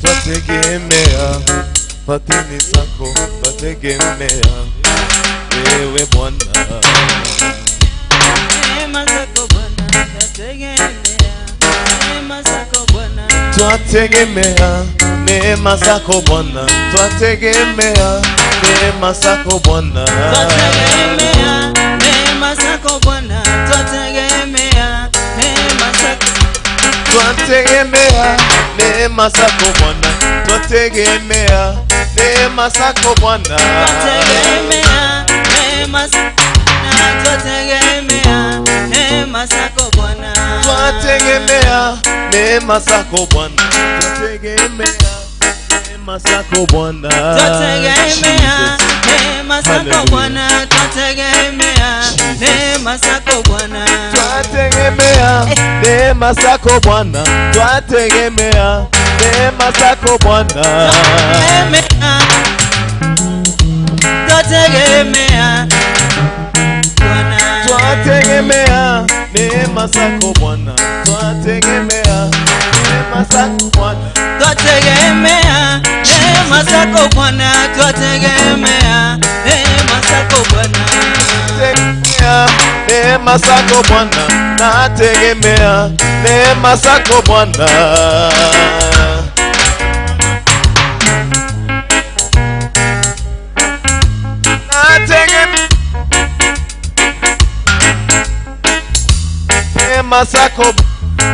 Twategemea fadhili zako, twategemea wewe Bwana. Neema zako Bwana, twategemea neema zako Bwana. Twategemea neema zako Bwana, twategemea neema zako Bwana. Twategemea neema zako Bwana, twategemea neema zako. Twategemea neema zako Bwana, twategemea neema zako Bwana. Twategemea neema zako Bwana, twategemea neema zako Bwana. Twategemea neema zako Bwana, twategemea neema zako Bwana. Twategemea neema zako Bwana, twategemea neema zako Bwana. Twategemea neema zako Bwana, twategemea neema zako Bwana. Twategemea Bwana. Twategemea neema zako Bwana, twategemea neema zako Bwana. Twategemea neema zako Bwana, twategemea neema zako Bwana. Twategemea neema zako Bwana, nategemea neema zako Bwana. Nategemea neema zako,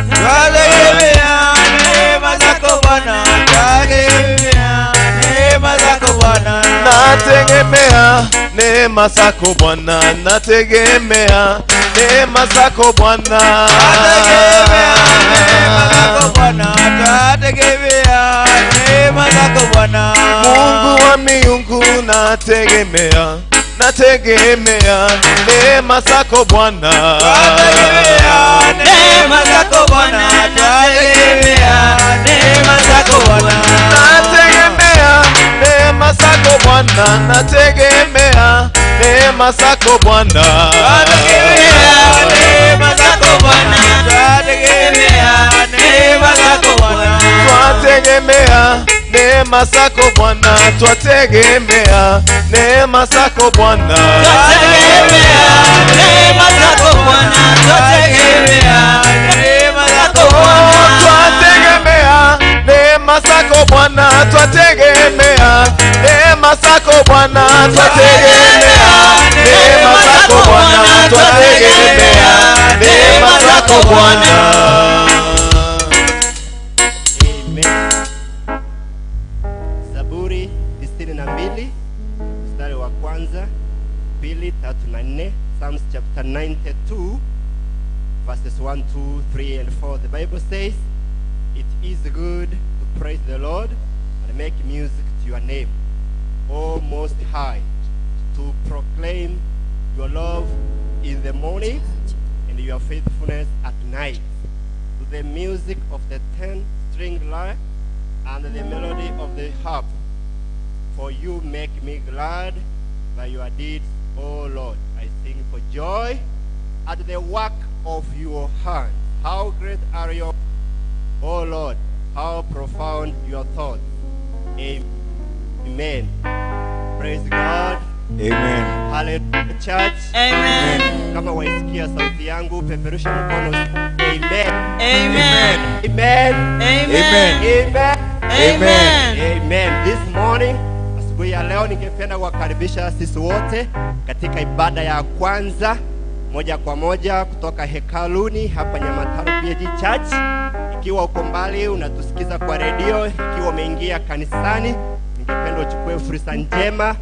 twategemea neema zako Bwana, twategemea neema zako Bwana. nategemea neema zako Bwana, nategemea neema zako Bwana. Twategemea neema zako Bwana, twategemea neema zako Bwana. Mungu wa miungu, nategemea nategemea neema zako Bwana. Twategemea neema zako Bwana, twategemea neema zako Bwana. Nategemea neema zako Bwana, nategemea neema zako Bwana. Twategemea neema zako Bwana, twategemea neema zako Bwana. Twategemea neema zako Bwana, twategemea neema zako Bwana. Twategemea neema zako Bwana, twategemea neema zako Bwana. Twategemea neema zako Bwana, twategemea neema zako Bwana, twategemea neema zako Bwana, twategemea neema zako Bwana. Amen. Zaburi 92 mstari wa kwanza, pili, tatu na nne. Psalms chapter 92 verses 1, 2, 3 and 4. The Bible says, it is good to praise the Lord and make music to your name, O Most High, to proclaim your love in the morning and your faithfulness at night, to the music of the 10-string lyre and the melody of the harp. For you make me glad by your deeds, O Lord. I sing for joy at the work of your hands. How great are your, O Lord, how profound your thoughts. Amen. Praise God. Amen. Hallelujah, church. Amen. Kama waisikia sauti yangu, peperusha mkono. Amen. Amen. Amen. Amen. Amen. Amen. Amen. This morning, asubuhi ya leo ningependa kuwakaribisha sisi wote katika ibada ya kwanza moja kwa moja kutoka hekaluni hapa Nyamataro PAG Church. Ikiwa uko mbali unatusikiza kwa redio, ikiwa umeingia kanisani, ningependa uchukue fursa njema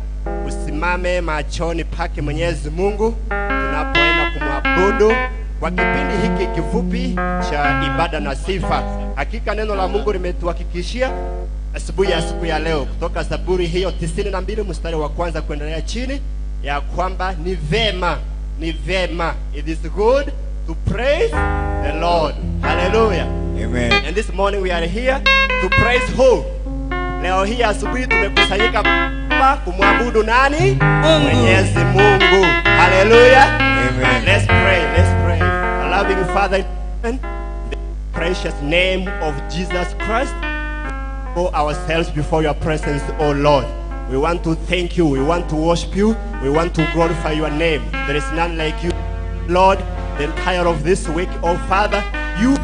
usimame machoni pake Mwenyezi Mungu tunapoenda kumwabudu kwa kipindi hiki kifupi cha ibada na sifa. Hakika neno la Mungu limetuhakikishia asubuhi ya siku ya leo kutoka Zaburi hiyo 92 mstari wa kwanza kuendelea chini ya kwamba ni vema, it is good to praise the Lord. Hallelujah. Amen. And this morning we are here to praise who? Leo hii asubuhi tumekusanyika hapa kumwabudu nani? Mungu. Mwenyezi Mungu. Hallelujah. Amen. Let's pray. Let's pray. Our loving Father in the precious name of Jesus Christ, for ourselves before your presence, oh Lord. We want to thank you. We want to worship you. We want to glorify your name. There is none like you, Lord. The entire of this week, oh Father, you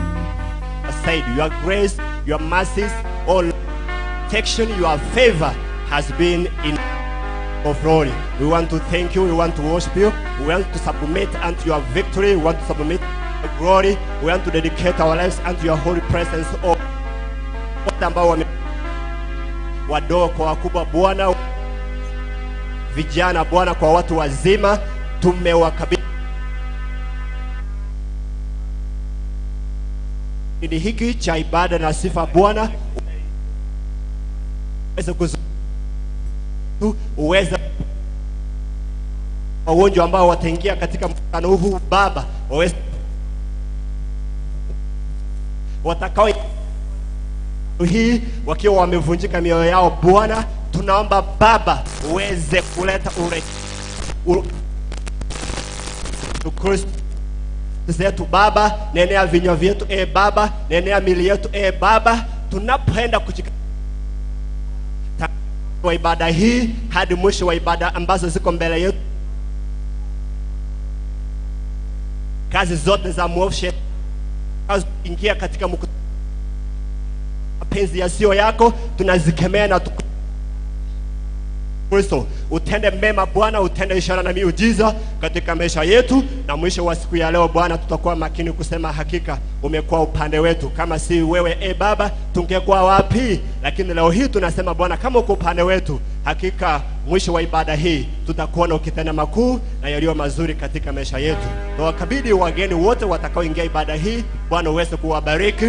said your grace, your mercies, oh Lord, protection, your favor has been in of glory. We want to thank you. We want to worship you. We want to submit unto your victory. We want to submit to your glory. We want to dedicate our lives unto your holy presence, oh wote ambao wame wadogo kwa wakubwa Bwana, vijana Bwana kwa watu wazima, tumewakabidhi hiki cha ibada na sifa Bwana, uweze wagonjwa ambao wataingia katika mkutano huu Baba, waweze watakao hii wakiwa wamevunjika mioyo yao Bwana, tunaomba Baba uweze kuleta Kristo zetu Baba, nenea vinywa vyetu Baba, nenea mili yetu Baba, tunapoenda kuchika wa ibada hii hadi mwisho wa ibada ambazo ziko mbele yetu. Kazi zote za mwovu ingia katika mapenzi yasiyo yako, tunazikemea na Kristo, utende mema Bwana, utende ishara na miujiza katika maisha yetu, na mwisho wa siku ya leo Bwana tutakuwa makini kusema hakika umekuwa upande wetu. Kama si wewe Baba, tungekuwa wapi? Lakini leo hii tunasema Bwana, kama uko upande wetu, hakika mwisho wa ibada hii tutakuona ukitenda makuu na yaliyo mazuri katika maisha yetu. Tuwakabidhi wageni wote watakaoingia ibada hii Bwana, uweze kuwabariki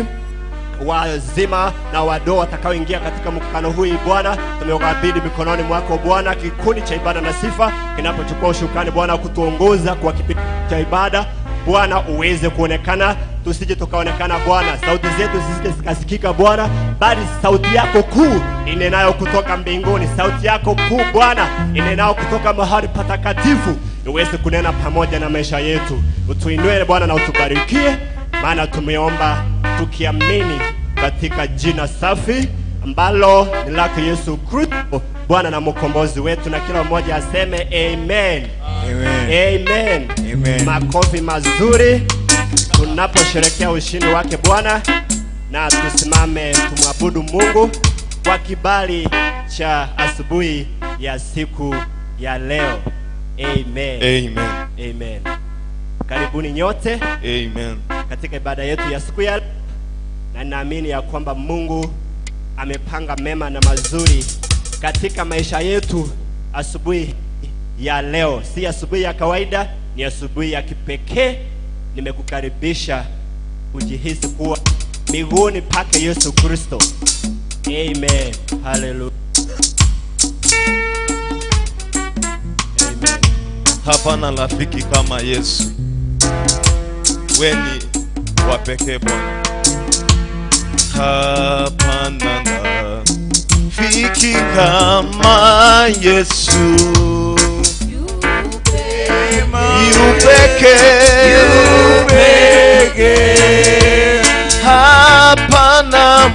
wazima na wadogo watakaoingia katika mkutano huu Bwana. Tumewakabidhi mikononi mwako Bwana, kikundi cha ibada na sifa kinapochukua ushukani Bwana kutuongoza kwa kipindi cha ibada Bwana, uweze kuonekana, tusije tukaonekana Bwana, sauti zetu zisije zikasikika Bwana, bali sauti yako kuu inenayo kutoka mbinguni, sauti yako kuu Bwana inenayo kutoka mahali patakatifu uweze kunena pamoja na maisha yetu. Utuinue Bwana na utubarikie, maana tumeomba tukiamini katika jina safi ambalo ni lake Yesu Kristo Bwana na mkombozi wetu, na kila mmoja aseme amen. Amen. Amen. Amen. Makofi mazuri tunaposherehekea ushindi wake Bwana, na tusimame tumwabudu Mungu kwa kibali cha asubuhi ya siku ya leo. Amen. Amen. Amen. Karibuni nyote. Amen. Katika ibada yetu ya siku ya, na naamini ya kwamba Mungu amepanga mema na mazuri katika maisha yetu asubuhi ya leo. Si asubuhi ya kawaida, ni asubuhi ya kipekee. Nimekukaribisha kujihisi kuwa miguuni pake Yesu Kristo. Amen. Hallelujah. Amen. Hapana rafiki kama Yesu. Wewe ni wa pekee Bwana. Hapana rafiki kama Yesu. Yupeke hapana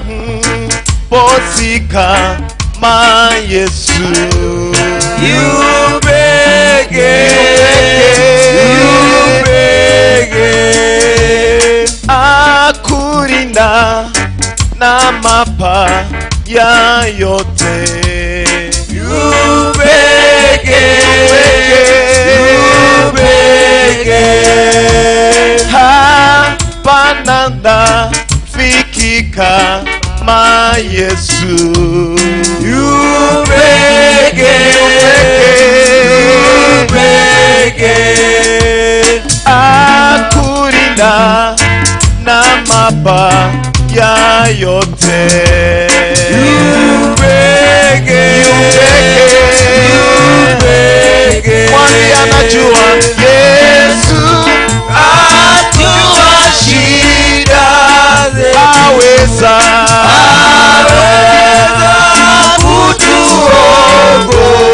mposi kama Yesu. Yupeke akurinda na mabaya yote. Yupeke hapana rafiki kama Yesu. Yupeke akurinda na mabaya yote. Kwani anajua Yesu ajua shida aweza kutuongoza.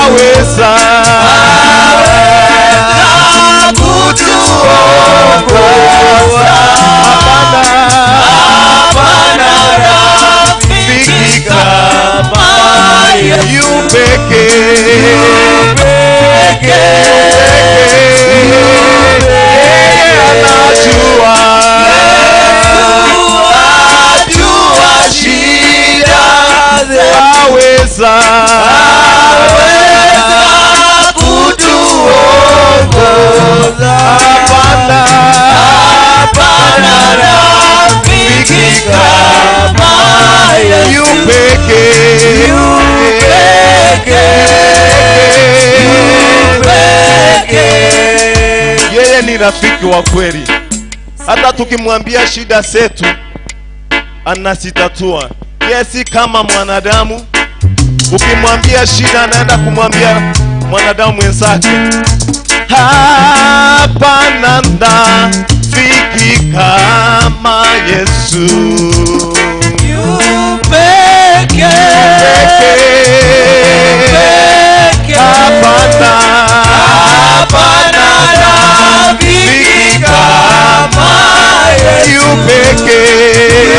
aweza kutuongoza. Hapana rafiki kama yu pekee anajua shida aweza kutuongoza. Hapana rafiki kama yu pekee yeye ni rafiki wa kweli. Hata tukimwambia shida zetu anasitatua. Yeye si kama mwanadamu. Ukimwambia shida anaenda kumwambia mwanadamu mwenzake. Hapana rafiki kama Yesu. Hapana rafiki kama yu pekee.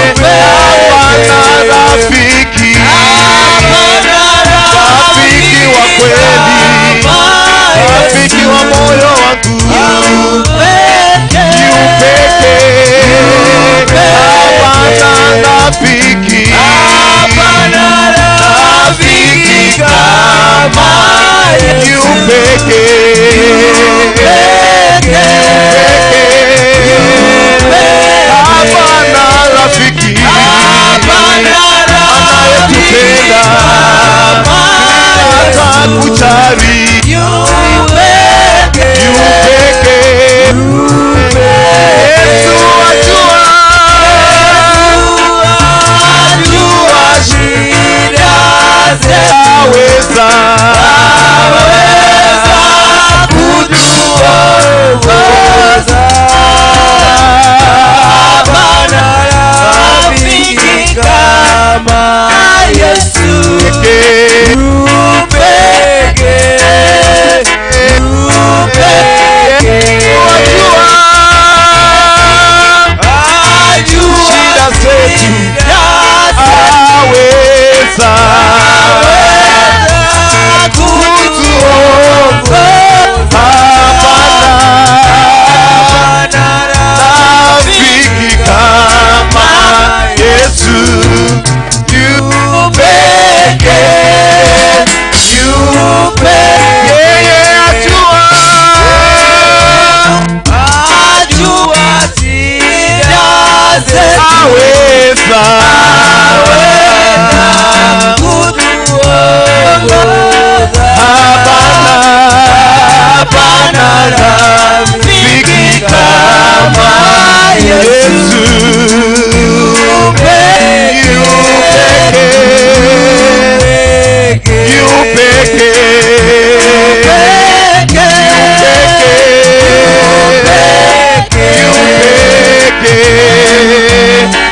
Hapana rafiki wa kweli, rafiki wa moyo wangu yu pekee. Hapana rafiki kama yu pekee. Hapana rafiki anayetupenda hata kujali. Yu pekee. Yesu ajua shida aweza kutuongoza. Hapana rafiki kama Yesu. shida zetu aweza kutuongoza. Hapana rafiki kama Yesu. Yu pekee. Yeye ajua shida zetu. aweza kutuongoza. hapana rafiki kama Yesu. Yu pekee.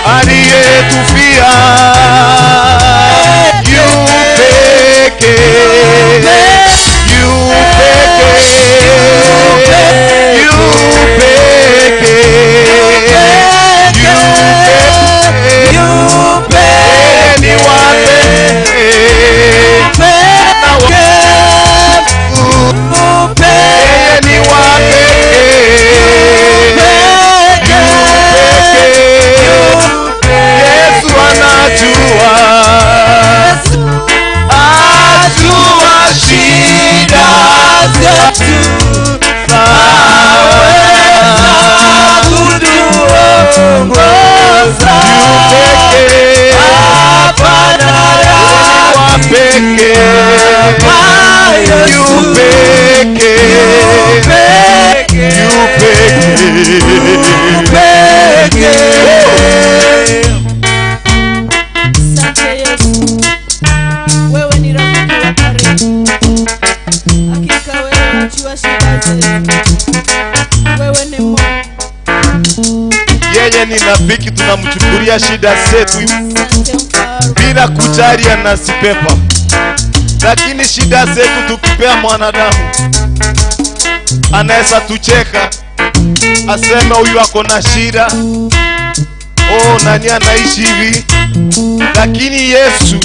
Aliyetufia yu pekee. Ni Yesu anajua shida zetu. Asante Yesu, wewe ni rafiki wa karibu. Hakika wewe unajua shida zetu. Wewe ni Mungu. Yeye ni rafiki, tunamchukulia shida zetu Asante Mfalme. bila kujali anasipepa. Lakini shida zetu tukipea mwanadamu, anaweza tucheka, aseme huyu ako na shida, oh nani anaishi hivi. Lakini Yesu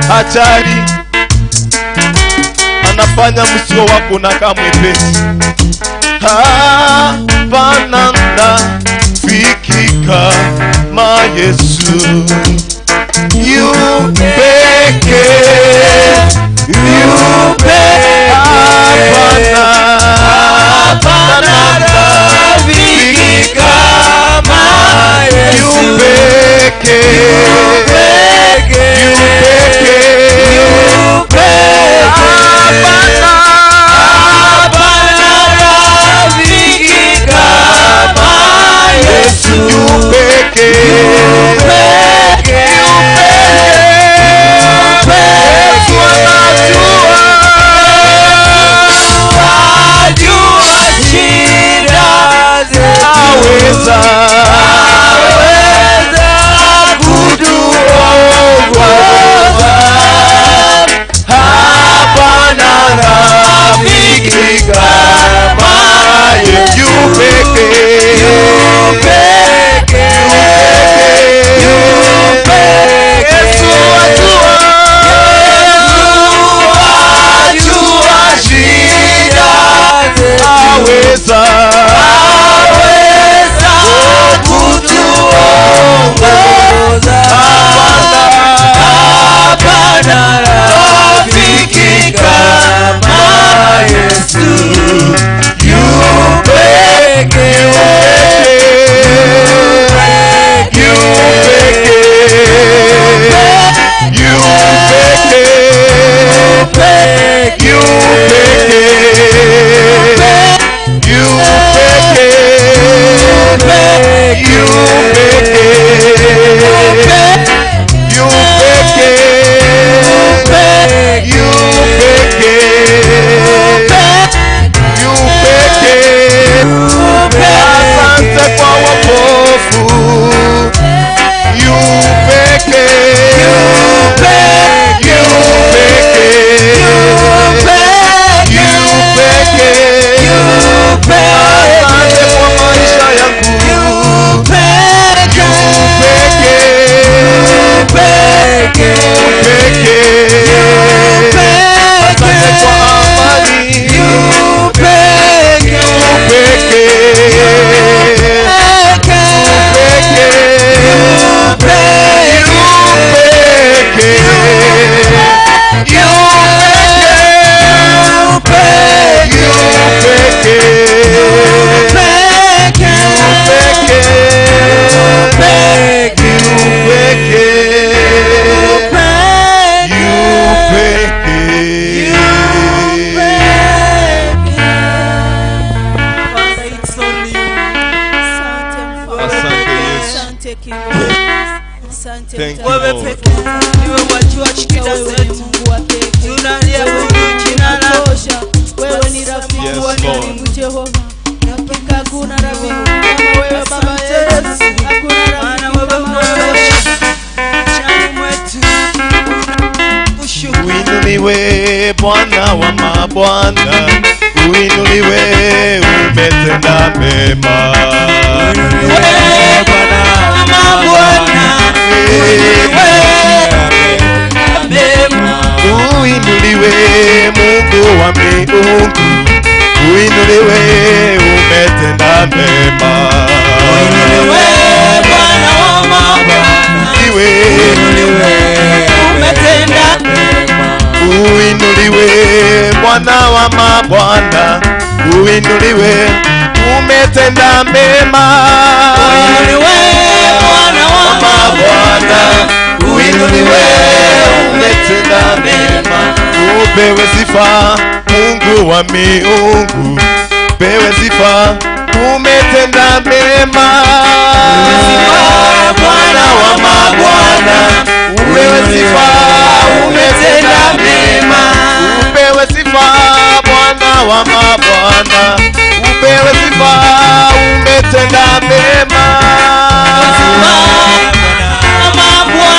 hajali, anafanya msio wako na kama mwepesi. Hapana nafikika ma Yesu, yu peke, yu peke. Hapana nafikika ma Yesu, yu peke, yu peke, yu peke, yu peke. Hapana nafikika ma Yesu, yu peke, yu peke, yu peke. Yesu anajua shida zetu, aweza kutuongoza. Hapana rafiki kama Yesu, yu peke, yu peke, yu peke. Yesu ajua shida zetu, aweza kutuongoza. Hapana rafiki kama Yesu, yu peke, yu peke, yu peke, yu peke, yu peke, yu peke, yu asante kwa wokovu, yu peke, yu peke, yu peke, yu peke, asante kwa maisha yangu, yu peke, peke, asante kwa amani, yu peke, peke, Thank you, wewe Lord. peke niwe wajua shida zetu, tunalia kwa jina lako. Wewe ni rafiki Yes, wa Lord. Mungu Jehova. Hakika hakuna rafiki kama wewe Baba yetu. Hakuna rafiki kama wewe. Shani mwetu Uinuliwe Bwana wa mabwana, uinuliwe, umetenda mema. Uinuliwe Mungu wa miungu, uinuliwe, umetenda mema. Uinuliwe Bwana wa mabwana, Uinuliwe, umetenda mema. uinuliwe Bwana wa mabwana, uinuliwe, umetenda mema. Uinuliwe Bwana wa mabwana, uinuliwe, umetenda mema. Upewe sifa Mungu wa miungu, upewe sifa, umetenda mema. Bwana wa mabwana, upewe sifa, umetenda mema. Upewe sifa Bwana wa mabwana, upewe sifa, umetenda mema. Bwana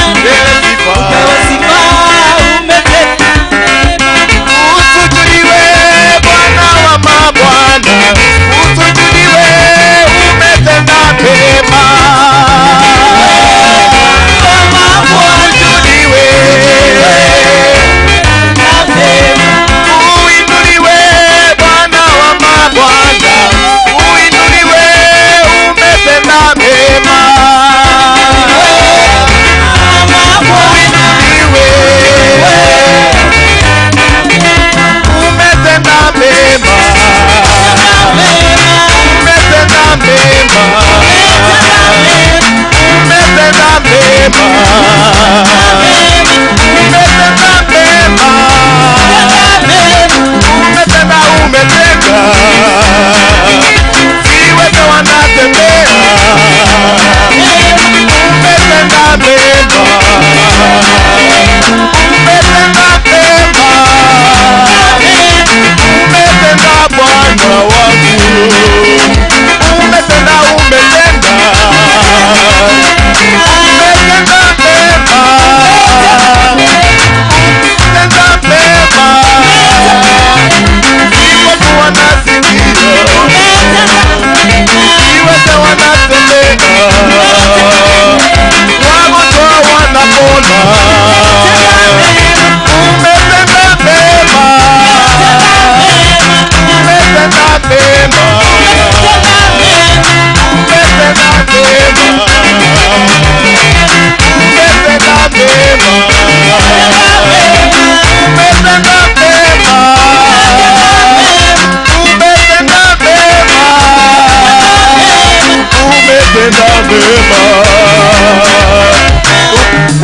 mema,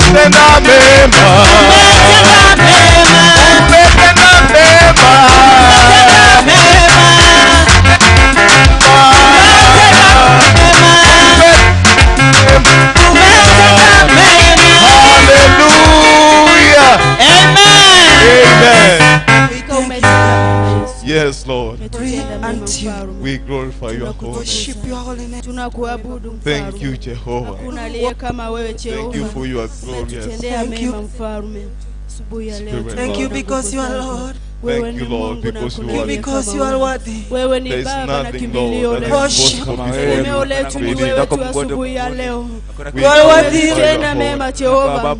umetenda mema, umetenda mema, hallelujah, amen. Yes, Lord. We glorify your holy name. Tunakuabudu. Thank you, Jehovah. Hakuna aliye kama wewe Jehova. Thank you for your glorious. Tendea mema mfalme. Asubuhi ya leo. Thank you because you are Lord. Thank you, Lord, because you are Because you are worthy. Wewe ni There is Baba na nothing, kimbilio Lord, that letu. is possible before Eneo letu ni you. wewe tu asubuhi ya leo. We You are worthy. glorify your Tena holy mema name. Jehova.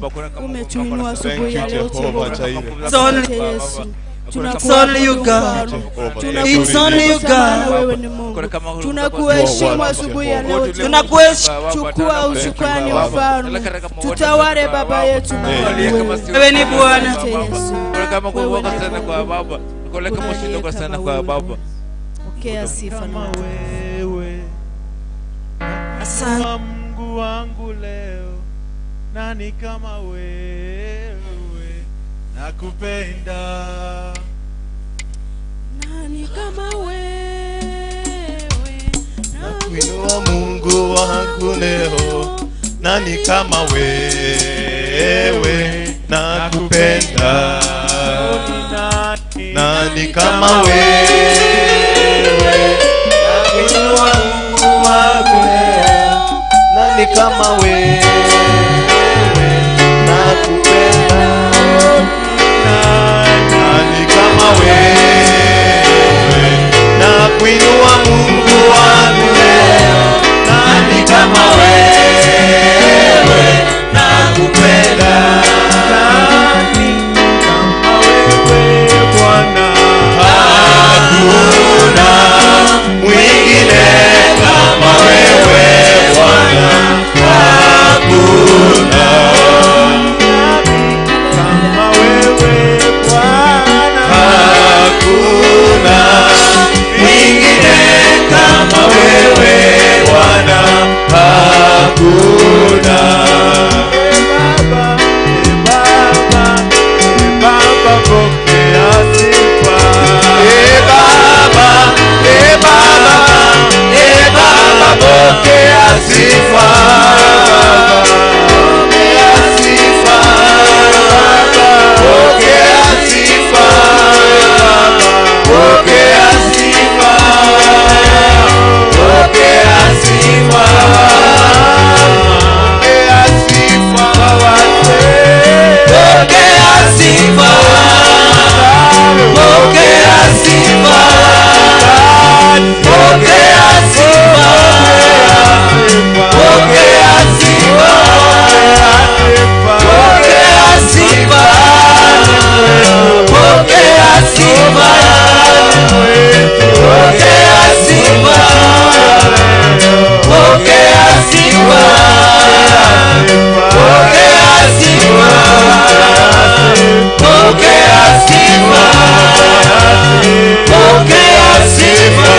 Umetuinua Thank asubuhi you, ya leo Jehovah Jehova. Jireh. It's only, Asante Yesu. It's only you, God. Jehovah. It's only you, God. Wewe ni Mungu. Tunakuheshimu asubuhi ya leo. Tunakuheshimu. Chukua usukani mfalme. Tutawale Baba yetu mahali wewe. Wewe ni Bwana. Asante Yesu. Pokea sifa na wewe. Asante. Mungu wangu leo, nani kama wewe? Nakupenda. nani kama wewe. Nakuinua Mungu wangu leo, nani kama wewe, nakupenda. Nani kama wewe, nakuinua Mungu wangu leo, nani kama wewe, nakupenda. Nani kama wewe, nakuinua Mungu wangu leo, nani kama wewe, nakupenda. Nani kama wewe Bwana, hakuna mwingine kama wewe Bwana, hakuna kama wewe Bwana, hakuna mwingine kama wewe Bwana, hakuna. Baba, pokea sifa. Baba, pokea sifa. Pokea sifa. Pokea sifa. Pokea sifa. Pokea sifa. Pokea sifa. Pokea sifa. Pokea sifa. Pokea sifa. Pokea sifa. Pokea sifa. Pokea sifa. Pokea sifa. Pokea sifa. Pokea sifa. Pokea sifa. Pokea sifa.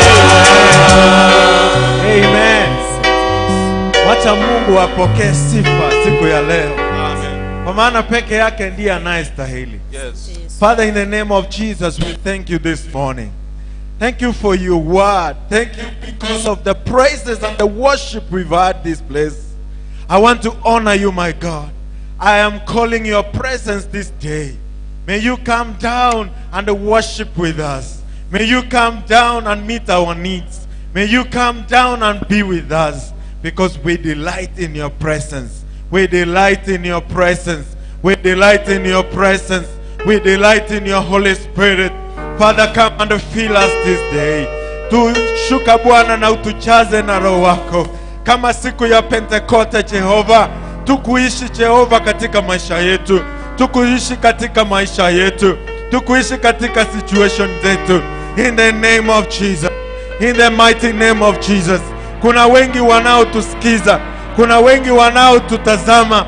Amen. Wacha Mungu apokee sifa siku ya leo. Amen. Kwa maana peke yake ndiye anayestahili. Yes. Father, in the name of Jesus, we thank you this morning. Thank you for your word. Thank you because of the praises and the worship we've had this place. I want to honor you, my God. I am calling your presence this day. May you come down and worship with us. May you come down and meet our needs. May you come down and be with us, because we delight in your presence. We delight in your presence. We delight in your presence. We delight in your Holy Spirit. Father, come and fill us this day. Tushuka Bwana na utuchaze na roho wako. Kama siku ya Pentekoste Jehova, tukuishi Jehova katika maisha yetu. Tukuishi katika maisha yetu. Tukuishi katika situation zetu. In the name of Jesus. In the mighty name of Jesus. Kuna wengi wanaotusikiza. Kuna wengi wanaotutazama.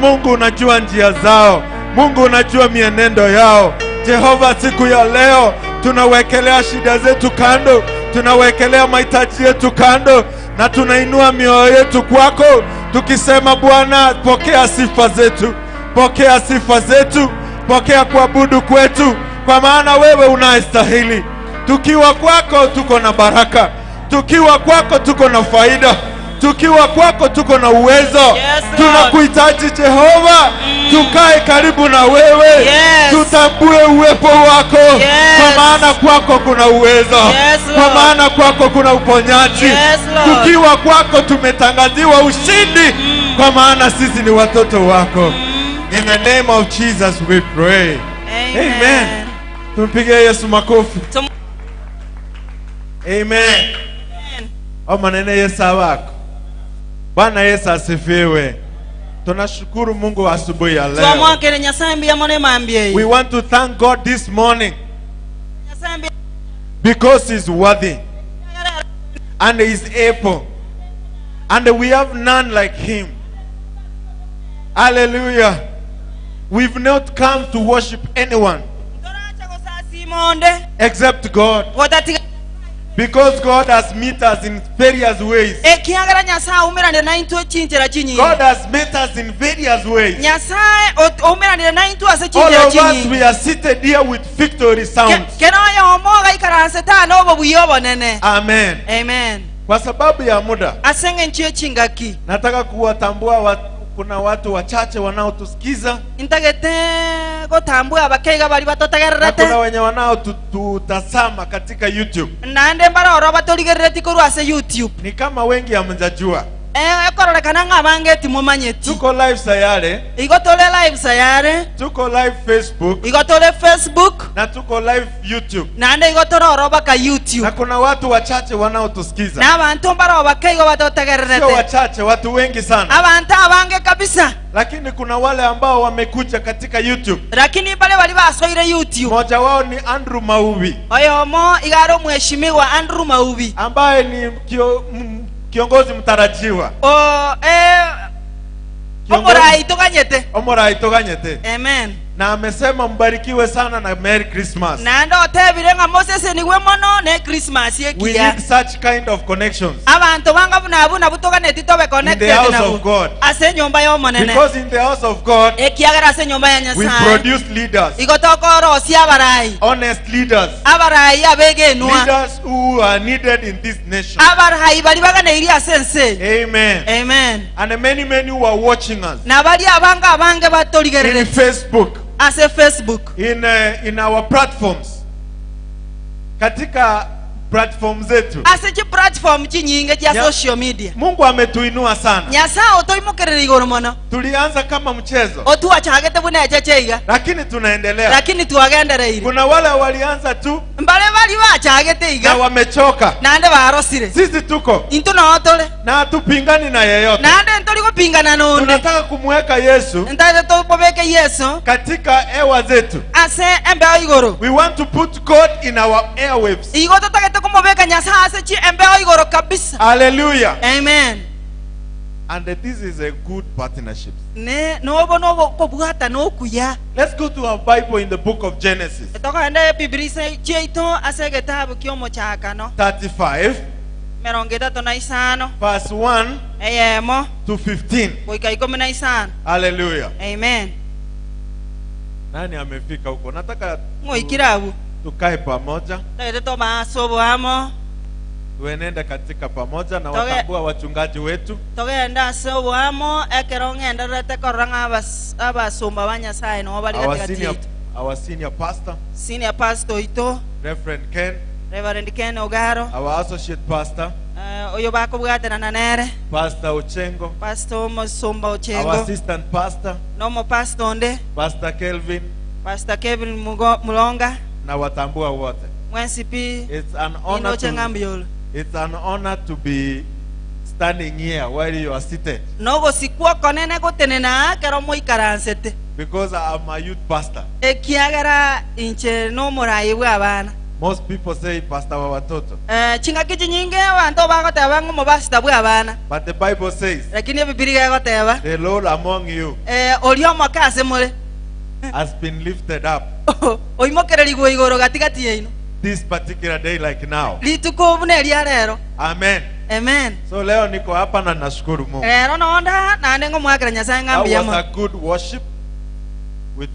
Mungu unajua njia zao. Mungu unajua mienendo yao. Jehova, siku ya leo tunawekelea shida zetu kando. tunawekelea mahitaji yetu kando na tunainua mioyo yetu kwako, tukisema Bwana, pokea sifa zetu, pokea sifa zetu, pokea kuabudu kwetu, kwa maana wewe unastahili. Tukiwa kwako tuko na baraka, tukiwa kwako tuko na faida, tukiwa kwako tuko na uwezo. Lord. Tunakuhitaji Jehova, tukae karibu na wewe. Yes. Tutambue uwepo wako. Yes. Kwa maana kwako kuna uwezo. Yes, Lord. Kwa maana kwako kuna uponyaji. Yes, Lord. Tukiwa kwako tumetangaziwa ushindi, kwa maana sisi ni watoto wako. In the name of Jesus we pray. Amen. Tumpigie Yesu makofi. Tum- Amen. O manene Yesu wako. Bwana Yesu asifiwe. Tunashukuru Mungu asubuhi ya leo. Twamwakere Nyasaye mbiya mone mambie. We want to thank God this morning Nyasaye mbiya because he's worthy and he's able, and we have none like him. Hallelujah. We've not come to worship anyone Toracha gosasi monde. except God, Wotatiga because God has met us in various ways. ekiagara Nyasaye umiranire na into chinjira chinyingi. God has met us in various ways. Nyasaye umiranire na into ase All chinjira of us, we chinyingi. are seated here with victory sounds. Keno yomoga ikaranse tano obo buyobo nene. Amen. Amen. Kwa sababu ya muda, Asenge nchie chingaki. nataka kuwatambua kuna watu wachache wanaotusikiza Intagete gotambua abakeiga bali na batotegererete. kuna wenye wanaotutazama katika YouTube. Nande mbaroro batoligerereti koru ase YouTube. Ni kama wengi hamjajua, Ekororekana ng'abangeti mumanyeti. tuko live sayare, Igotole live sayare. tuko live Facebook Igotole Facebook. na tuko live YouTube, Nande igotoro baka na YouTube. kuna watu wachache wanaotusikiza. N'abantu mbaro bakeiga Sio batotegererete. wachache, watu wengi sana, Abantu abange kabisa. lakini kuna wale ambao wamekuja katika YouTube. Lakini bale bali basoire YouTube. Mmoja wao ni Andrew Maubi Oyomo igaro mheshimiwa Andrew Maubi. ambaye ni kiongozi mtarajiwa. Omorai tokanyete. Omorai toganyete. Amen. Na amesema mbarikiwe sana na Merry Christmas. Nando tebire nga Moses niwe mono ne Christmas We yekia. need such kind of connections Abantu banga bunabu butokaneti tobe in connected the house nabo. of God, Ase nyumba yo monene. because in the house of God Ekiagara ase nyumba ya we Nyasaye. produce leaders, Igotokoro si abarai. honest leaders, Abarai abegenwa. leaders who are needed in this nation. Abarai bali bagana iri asense. Amen. Amen. And many who are watching us Na bali abanga abange in batoligerere Facebook, ase Facebook. in our platforms, katika platform zetu. Ase chi platform chinyinge cha Nya- social media. Mungu ametuinua sana. Nyasaye otoimokerera igoro mono. Tulianza kama mchezo, Otuachagete bune echecheiga. lakini tunaendelea. Lakini tuwagendereire. Kuna wale walianza tu Mbale bali bachagete na iga. wamechoka. Nande barosire. Sisi tuko Into notole. na hatupingani na yeyote. Nande ntoli kupingana nonde. Tunataka kumweka Yesu Ntade to pobeke Yesu. katika hewa zetu. Ase embeo igoro. We want to put God in our airwaves. Igo totagete kumobeka Nyasaye ase chi embeo igoro kabisa. Hallelujah. Amen. And this is a good partnership. Ne nobo kobwata nokuya. Let's go to our Bible in the book of Genesis Etoko ende Biblia cheito ase getabu kyomo chakano. 35 Merongeta na isano. verse 1 Eyemo. to 15. Kuika 15. Hallelujah. Amen. Nani amefika huko? Nataka Ngoikirabu. tukae pamoja, Tagete to masobo amo. tuenende katika pamoja na Toge- watambua wachungaji wetu. Togenda sobo amo ekerongenda rete koranga abasumba banyasaye no bali katika Our senior pastor, senior pastor ito Reverend Ken, Reverend Ken Ogaro our associate pastor, oyo bakobwatana na nere Pastor Ochengo, pastor Musumba our Ochengo assistant pastor, no mo pastor nde Pastor Kelvin, pastor Kevin Mulonga na watambua wote. mwensipi It's an ino honor chengambiolo to be standing here while you are seated, nogo sikwa konene gotenena kero moikaransete because I'm a youth pastor. ekiagara inche no morai bwabana Most people say pastor wa watoto, chingaki nyinge abantu bagoteba ngo mubasita bwabana but the Bible says lakini Biblia igoteba the Lord among you olio makase mure has been lifted up, oimokereri gwo igoro gatigati yeino this particular day like now. lituko obu neria rero. Amen. Amen. So leo niko hapa na nashukuru Mungu. Rero nonda nande ngomwakira Nyasaye That ngambia was mo. a good worship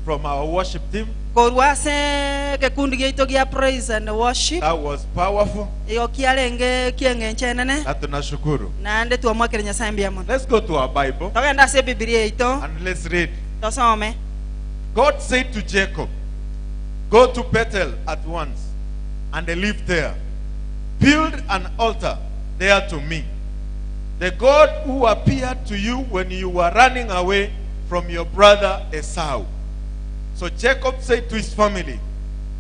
from our worship team. Korwase gekundi gitu gia praise and worship. That was powerful. Iyo kiarenge kiengenche nene. Na tunashukuru. Nande tuamwakira Nyasaye mbia mo. Let's go to our Bible Togenda se Biblia ito. and let's read. Tosome. God said to Jacob, go to Bethel at once and live there. Build an altar there to me, the God who appeared to you when you were running away from your brother Esau. So Jacob said to his family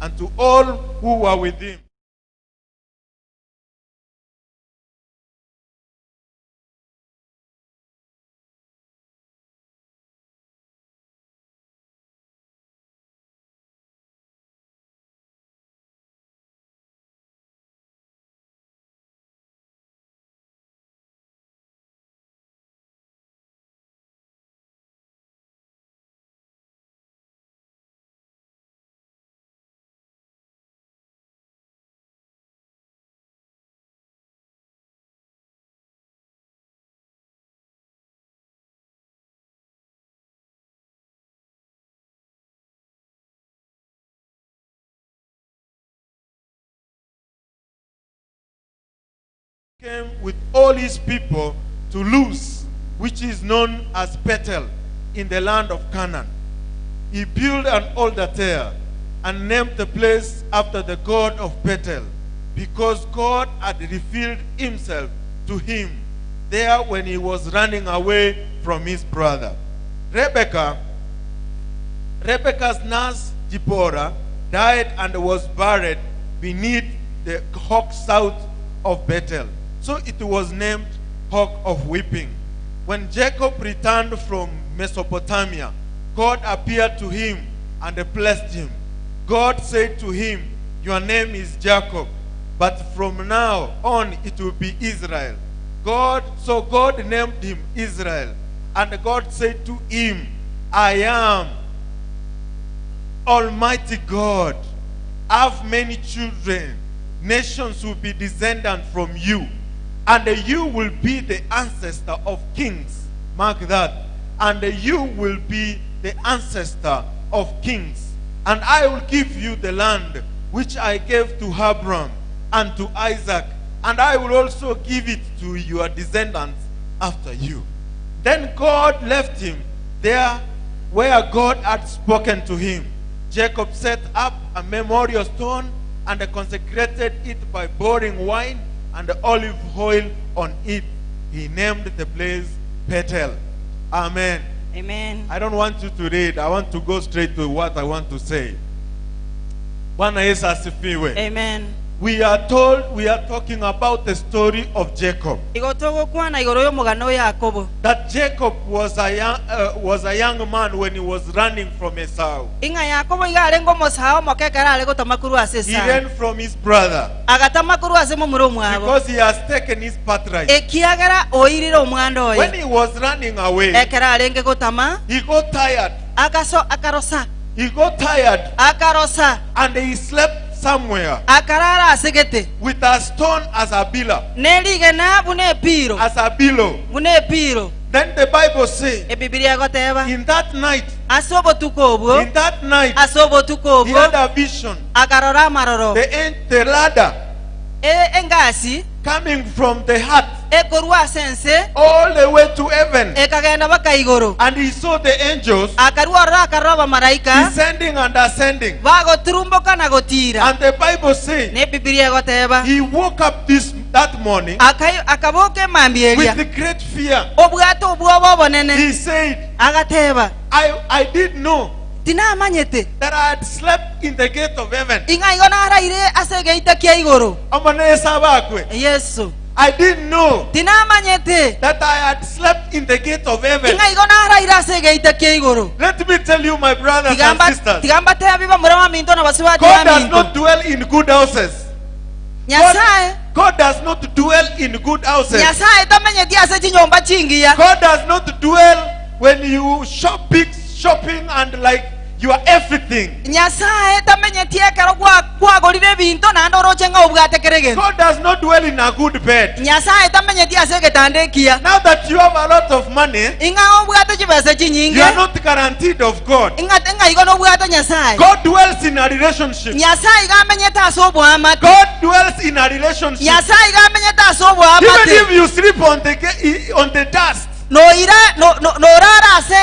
and to all who were with him, came with all his people to Luz, which is known as Bethel, in the land of Canaan. He built an altar there and named the place after the God of Bethel, because God had revealed himself to him there when he was running away from his brother. Rebekah's nurse Zipporah died and was buried beneath the oak south of Bethel. So it was named Oak of Weeping. When Jacob returned from Mesopotamia, God appeared to him and blessed him. God said to him, your name is Jacob, but from now on it will be Israel. So God named him Israel. And God said to him, I am Almighty God. Have many children. Nations will be descendant from you. And you will be the ancestor of kings. Mark that. And you will be the ancestor of kings. And I will give you the land which I gave to Abraham and to Isaac. And I will also give it to your descendants after you. Then God left him there where God had spoken to him. Jacob set up a memorial stone and consecrated it by pouring wine and olive oil on it. He named the place Bethel. Amen. Amen. I don't want you to read. I want to go straight to what I want to say. Bwana Yesu asifiwe. Amen. We are talking about the story of Jacob. Igotogo kwana igoro yo mugano Yakobo. That Jacob was a young man when he was running from Esau. Inga Yakobo igare ngomo sao mokekara ale gotamakuru He asesa. ran from his brother Agatamakuru ase mu muromu abo. because he has taken his birthright. Ekiagara oirire omwando oyo. When he was running away, Ekera alenge gotama. he got tired. Akarosa. He got tired Akarosa. and he slept somewhere Akarara asegete. with a stone as a pillow. Nelige na bune piro. As a pillow. Bune piro. Then the Bible says, E Biblia goteba. in that night, Asobo tukobo. in that night, Asobo he tukobo. had a vision. Akarora maroro. The ladder Engasi. coming from the heart Ekorwa sense. all the way to heaven. Ekagenda bakaigoro. And he saw the angels Akaruora akaroba maraika. descending and ascending. Bago turumboka na gotira. And the Bible says, Ne Biblia goteba. he woke up that morning Akaboke mambielia. with great fear. Obwato obwobo bonene. He said, Agateba. I did know Tina amanyete. that I had slept in the gate of heaven. Inga igona araire asegeita kia igoro. Yesu. I didn't know Tina amanyete. that I had slept in the gate of heaven. Inga igona araire asegeita kia igoro. Let me tell you, my brothers and sisters, Tigamba te abiba murama minto na basiwa God does not dwell in good houses. Nyasaye. God does not dwell in good houses. Nyasaye tamenye dia ase chinyomba chingiya. God does not dwell when you shopping and like You are everything. Nyasaye tamenyetie ekero gwagorire ebinto naende oroche ng'a obwate keregento. God does not dwell in a good bed. Nyasaye tamenyetie ase egetanda ekiya. Now that you have a lot of money, Ing'a obwate chibesa chinyinge. you are not guaranteed of God. Ing'a igo nobwate Nyasaye. God dwells in a relationship. Nyasaye gamenyete ase obwamate. God dwells in a relationship. Nyasaye gamenyete ase Even obwamate. if you sleep on the dust, norara ase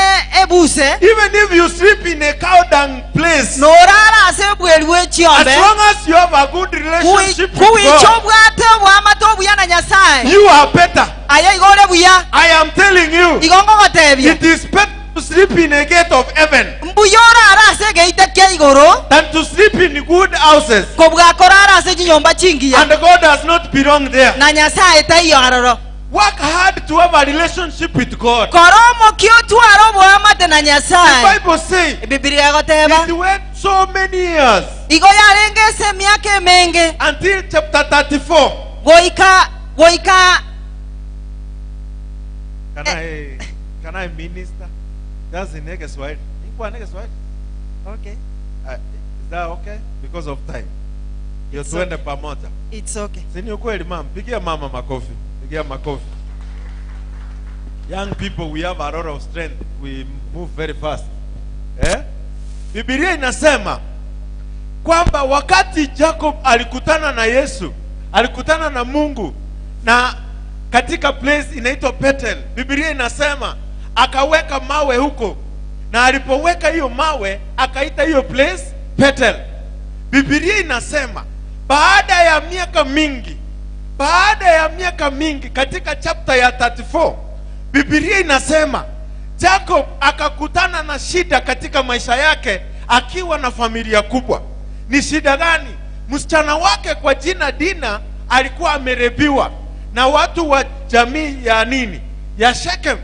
ebuse. even if you sleep in a cow dung place, Norara ase ebweri as bw'ekiombe. long as you have a good relationship with Kuwicha God, obwate obwamate obuya na Nyasaye. you are better. Aye igore buya. I am telling you, Igo ngogotebia. it is better to sleep in a gate of heaven Mbuya orara ase egeite kia igoro. than to sleep in good houses, Kobwa korara ase chinyomba chingiya. and God does not belong there. Na Nyasaye taiyo aroro. Work hard to have a relationship with God. Koromo kio twaro obwamate na The Nyasaye. Bible says Bibilia egoteba. it went so many years Igo yarenge ase emiaka emenge. until chapter 34. Goika. Can I minister? That's in Negeswahili. Okay. Is that okay? Because of time. You're It's tuende pamoja. It's okay. Si ni ukweli mama? Pigia mama makofi. Pigia makofi. Young people, we have a lot of strength. We move very fast. Biblia inasema kwamba wakati Jacob alikutana na Yesu, alikutana na Mungu na katika place inaitwa Bethel. Biblia inasema akaweka mawe huko, na alipoweka hiyo mawe akaita hiyo place Bethel. Biblia inasema baada ya miaka mingi katika chapter ya 34, Biblia inasema Jacob akakutana na shida katika maisha yake akiwa na familia kubwa. Ni shida gani? Msichana wake kwa jina Dina alikuwa amerebiwa na watu wa jamii ya nini? Ya Shechem.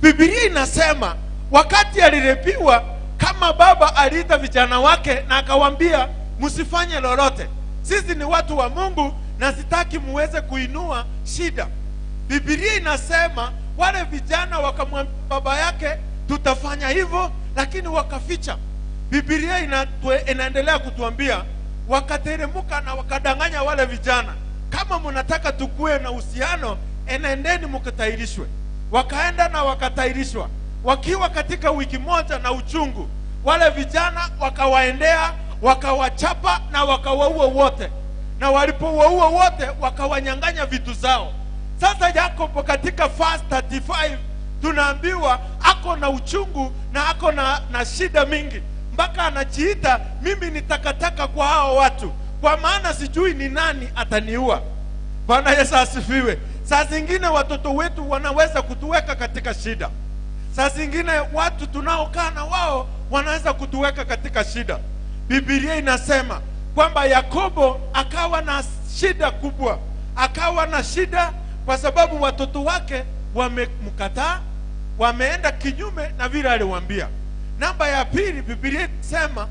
Biblia inasema wakati alirebiwa, kama baba aliita vijana wake na akawaambia msifanye lolote. Sisi ni watu wa Mungu na sitaki muweze kuinua shida. Biblia inasema wale vijana wakamwambia baba yake tutafanya hivyo, lakini wakaficha. Biblia inaendelea kutuambia wakateremuka na wakadanganya wale vijana, kama mnataka tukue na uhusiano enendeni mkatairishwe. Wakaenda na wakatairishwa. Wakiwa katika wiki moja na uchungu, wale vijana wakawaendea, wakawachapa na wakawaua wote, na walipowaua wote wakawanyang'anya vitu zao. Sasa Yakobo katika verse 35 tunaambiwa ako na uchungu na ako na shida mingi, mpaka anajiita mimi ni takataka kwa hao watu, kwa maana sijui ni nani ataniua. Bwana Yesu asifiwe. Saa zingine watoto wetu wanaweza kutuweka katika shida. Saa zingine watu tunaokaa na wao wanaweza kutuweka katika shida. Biblia inasema kwamba Yakobo akawa na shida kubwa. Akawa na shida kwa sababu watoto wake wamemkataa, wameenda kinyume na vile aliwaambia. Namba ya pili, Biblia inasema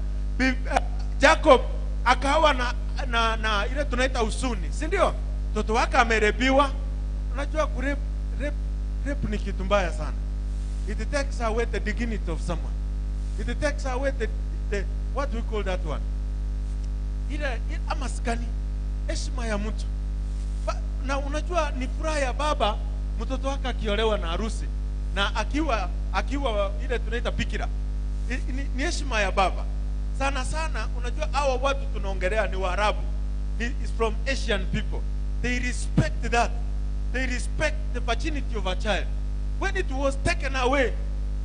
Jacob akawa na ile tunaita usuni, si ndio? Mtoto wake amerebiwa. Unajua rape ni kitu mbaya sana. It takes away the dignity of someone. It takes away the what do we call that one? Ile amaskani, heshima ya mtu. Na unajua ni furaha ya baba mtoto wake akiolewa na harusi na akiwa ile tunaita bikira. Ni heshima ya baba. Sana sana unajua hawa watu tunaongelea ni Waarabu. Is from Asian people. They respect that. They respect the virginity of a child. When it was taken away,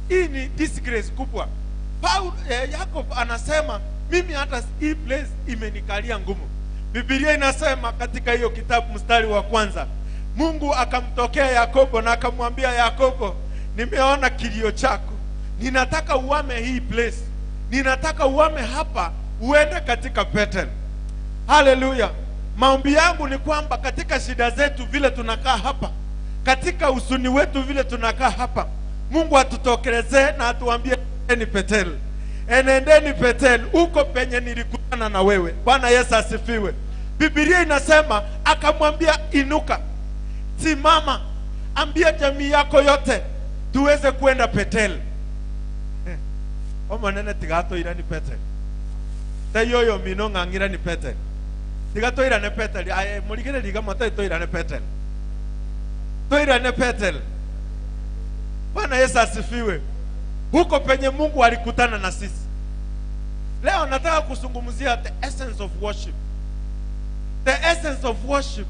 hii ni disgrace kubwa. Jacob anasema mimi hata hii place imenikalia ngumu. Biblia inasema katika hiyo kitabu mstari wa kwanza, Mungu akamtokea Yakobo na akamwambia Yakobo, nimeona kilio chako. Ninataka uame hii place. Ninataka uame hapa uende katika Bethel. Hallelujah. Maombi yangu ni kwamba katika shida zetu vile tunakaa hapa, katika usuni wetu vile tunakaa hapa, Mungu atutokelezee na atuambie ni Bethel. Enendeni Bethel, uko penye nilikutana na wewe. Bwana Yesu asifiwe. Biblia inasema akamwambia inuka, simama, ambia jamii yako yote tuweze kwenda Bethel. omonene tigatoira ni Petero tayoyo mino ngangira ni Petero tigatoira ne Petero ai murigere liga mata toira ne Petero toira ne Petero. Bwana Yesu asifiwe. Huko penye Mungu alikutana na sisi. Leo nataka kuzungumzia the essence of worship. The essence of worship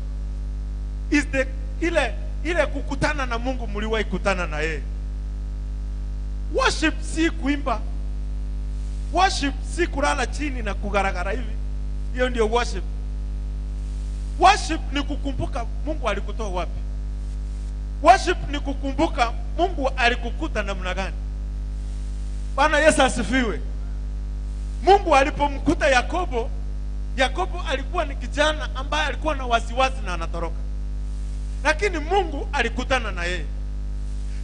is the ile kukutana na Mungu mliwahi kutana na yeye. Worship si kuimba. Worship si kulala chini na kugaragara hivi. Hiyo ndio worship. Worship ni kukumbuka Mungu alikutoa wapi. Worship ni kukumbuka Mungu alikukuta namna gani. Bwana Yesu asifiwe. Mungu alipomkuta Yakobo, Yakobo alikuwa ni kijana ambaye alikuwa na wasiwasi na anatoroka. Lakini Mungu alikutana na yeye.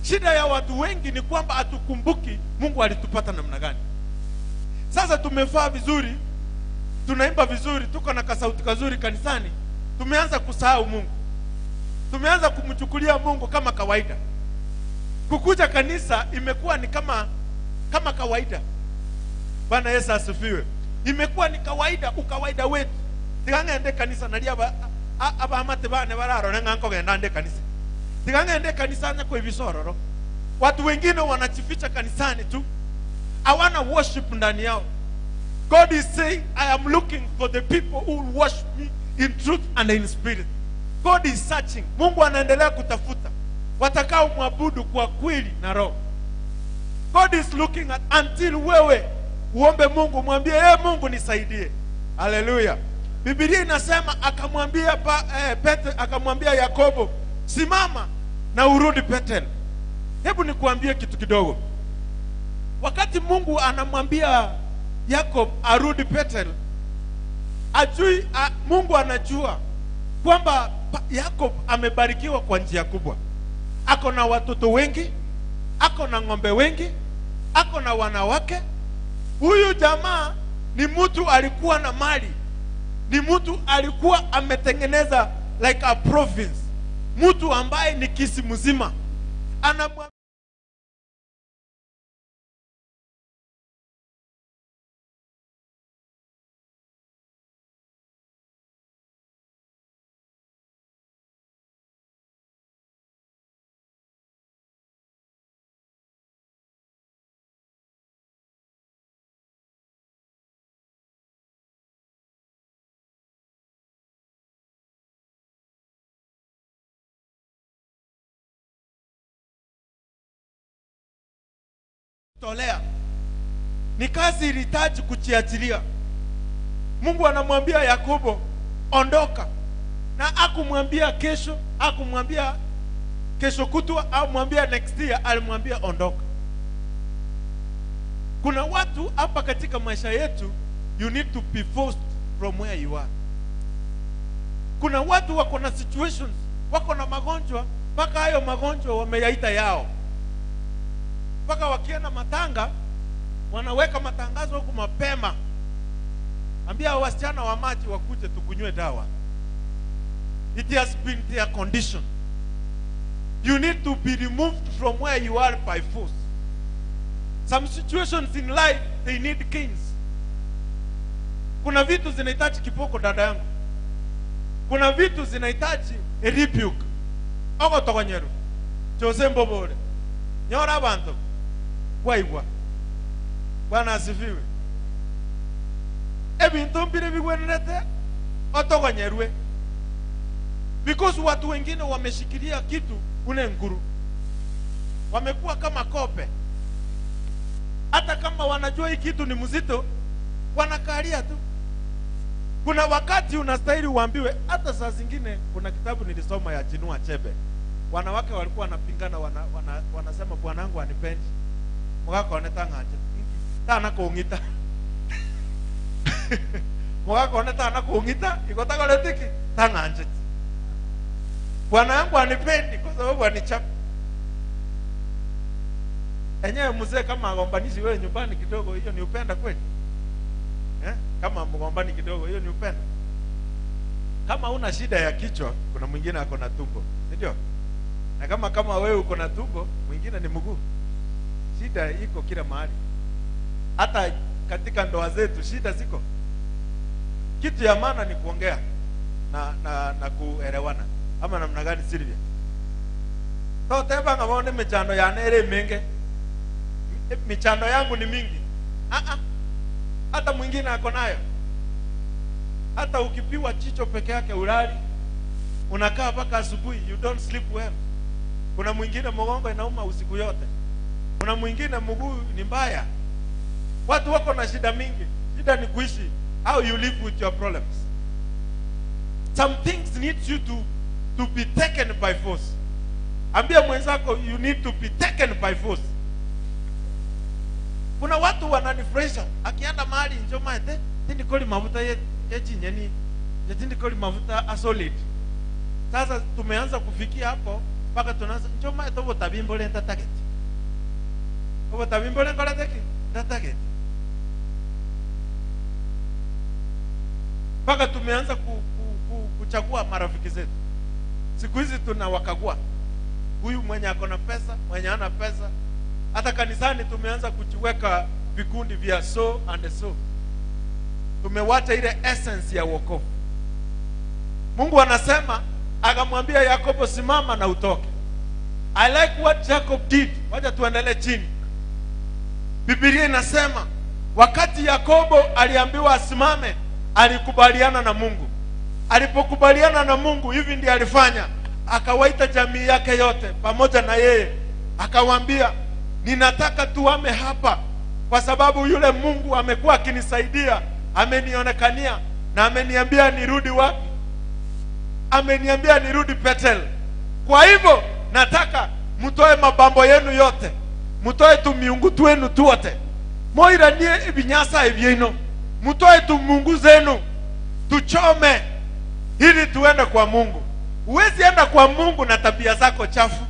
Shida ya watu wengi ni kwamba hatukumbuki Mungu alitupata namna gani. Sasa tumefaa vizuri, tunaimba vizuri, tuko na kasauti kazuri kanisani, tumeanza kusahau Mungu. Tumeanza kumchukulia Mungu kama kawaida. Kukuja kanisa imekuwa ni kama kawaida. Bwana Yesu asifiwe. Imekuwa ni kawaida, ukawaida wetu. Tigangende kanisa nali aba amate bane bararo nganko genda ande kanisa. Tigangende kanisa nya kwa ibisororo. Watu wengine wanachificha kanisani tu. Hawana worship ndani yao. God is saying, I am looking for the people who will worship me in truth and in spirit. God is searching. Mungu anaendelea kutafuta watakao mwabudu kwa kweli na roho. God is looking at until wewe uombe Mungu, mwambie Mungu nisaidie. Hallelujah. Biblia inasema akamwambia Petro, akamwambia Yakobo, simama na urudi Petro. Hebu nikuambie kitu kidogo. Wakati Mungu anamwambia Yakob arudi Petro, Mungu anajua kwamba Yakob amebarikiwa kwa njia kubwa. Ako na watoto wengi, ako na ng'ombe wengi, ako na wanawake. Huyu jamaa ni mtu alikuwa na mali. Ni mtu alikuwa ametengeneza like a province. Mtu ambaye ni kisi mzima. Tolea. Ni kazi ilihitaji kujiachilia. Mungu anamwambia Yakobo, ondoka. Na akumwambia kesho, akumwambia kesho kutwa, au mwambia next year, alimwambia ondoka. Kuna watu hapa katika maisha yetu, you need to be forced from where you are. Kuna watu wako na situations, wako na magonjwa, mpaka hayo magonjwa wameyaita yao. Mpaka wakienda matanga, wanaweka matangazo huku mapema. Ambia wasichana wa maji wakuje tukunywe dawa. It has been their condition. You need to be removed from where you are by force. Some situations in life, they need kings. Kuna vitu zinahitaji kipoko dada yangu. Kuna vitu zinahitaji a rebuke. Ogo tokonyeru. Jose mbobore. Nyora bantu. Waigwa. Bwana asifiwe. Ebintu mbire bigwenete otogonyerwe. Because watu wengine wameshikilia kitu une nguru. Wamekuwa kama kope. Hata kama wanajua hii kitu ni mzito, wanakalia tu. Kuna wakati unastahili uambiwe. Hata saa zingine kuna kitabu nilisoma ya Chinua Achebe. Wanawake walikuwa wanapingana, wanasema bwanangu anipendi. Mwaka oneta nganje. Tana kuungita. Mwaka oneta na kuungita, ikotaka letiki tanganje. Bwanangu anipendi kwa sababu anichapa. Enyewe mzee kama agombanishi wewe nyumbani kidogo, hiyo ni upenda kweli? Kama mgombani kidogo, hiyo ni upenda? Kama una shida ya kichwa, kuna mwingine ako na tumbo, ndio? Na kama wewe uko na tumbo, mwingine ni mguu. Shida iko kila mahali. hata katika ndoa zetu shida ziko. Kitu ya maana ni kuongea na kuelewana. Ama namna gani Silvia? So teba ngabone michano ya nere mingi. Michano yangu ni mingi. Hata mwingine ako nayo. Hata ukipiwa chicho peke yake ulali, unakaa mpaka asubuhi, you don't sleep well. Kuna mwingine mgongo inauma usiku yote. Kuna mwingine mguu ni mbaya. Watu wako na shida mingi. Shida ni kuishi how you live with your problems. Some things need you to be taken by force. Ambia mwenzako you need to be taken by force. Kuna watu wananifurahisha akienda mahali njoma ete tindi koli mafuta ye chinyeni ya tindi koli mafuta a solid. Sasa tumeanza kufikia hapo mpaka tunaanza njoma ete obo tabimbo lenta target. Obo tabimbo lenta target. Mpaka tumeanza kuchagua marafiki zetu. Siku hizi tunawakagua. Huyu mwenye ako na pesa, mwenye hana pesa. Hata kanisani tumeanza kujiweka vikundi vya so and so. Tumewacha ile essence ya wokovu. Mungu anasema, akamwambia Yakobo simama na utoke. I like what Jacob did. Wacha tuendelee chini. Biblia inasema wakati Yakobo aliambiwa asimame, alikubaliana na Mungu. Alipokubaliana na Mungu, hivi ndiye alifanya. Akawaita jamii yake yote pamoja na yeye. Akawaambia, ninataka tuame hapa kwa sababu yule Mungu amekuwa akinisaidia, amenionekania na ameniambia nirudi wapi? Ameniambia nirudi Bethel. Kwa hivyo nataka mtoe mabambo yenu yote, mtoe tu miungu twenu tuote, moiranie ibinyasa ebyino, mtoe tu mungu zenu, tuchome ili tuende kwa Mungu. Huwezi enda kwa Mungu na tabia zako chafu.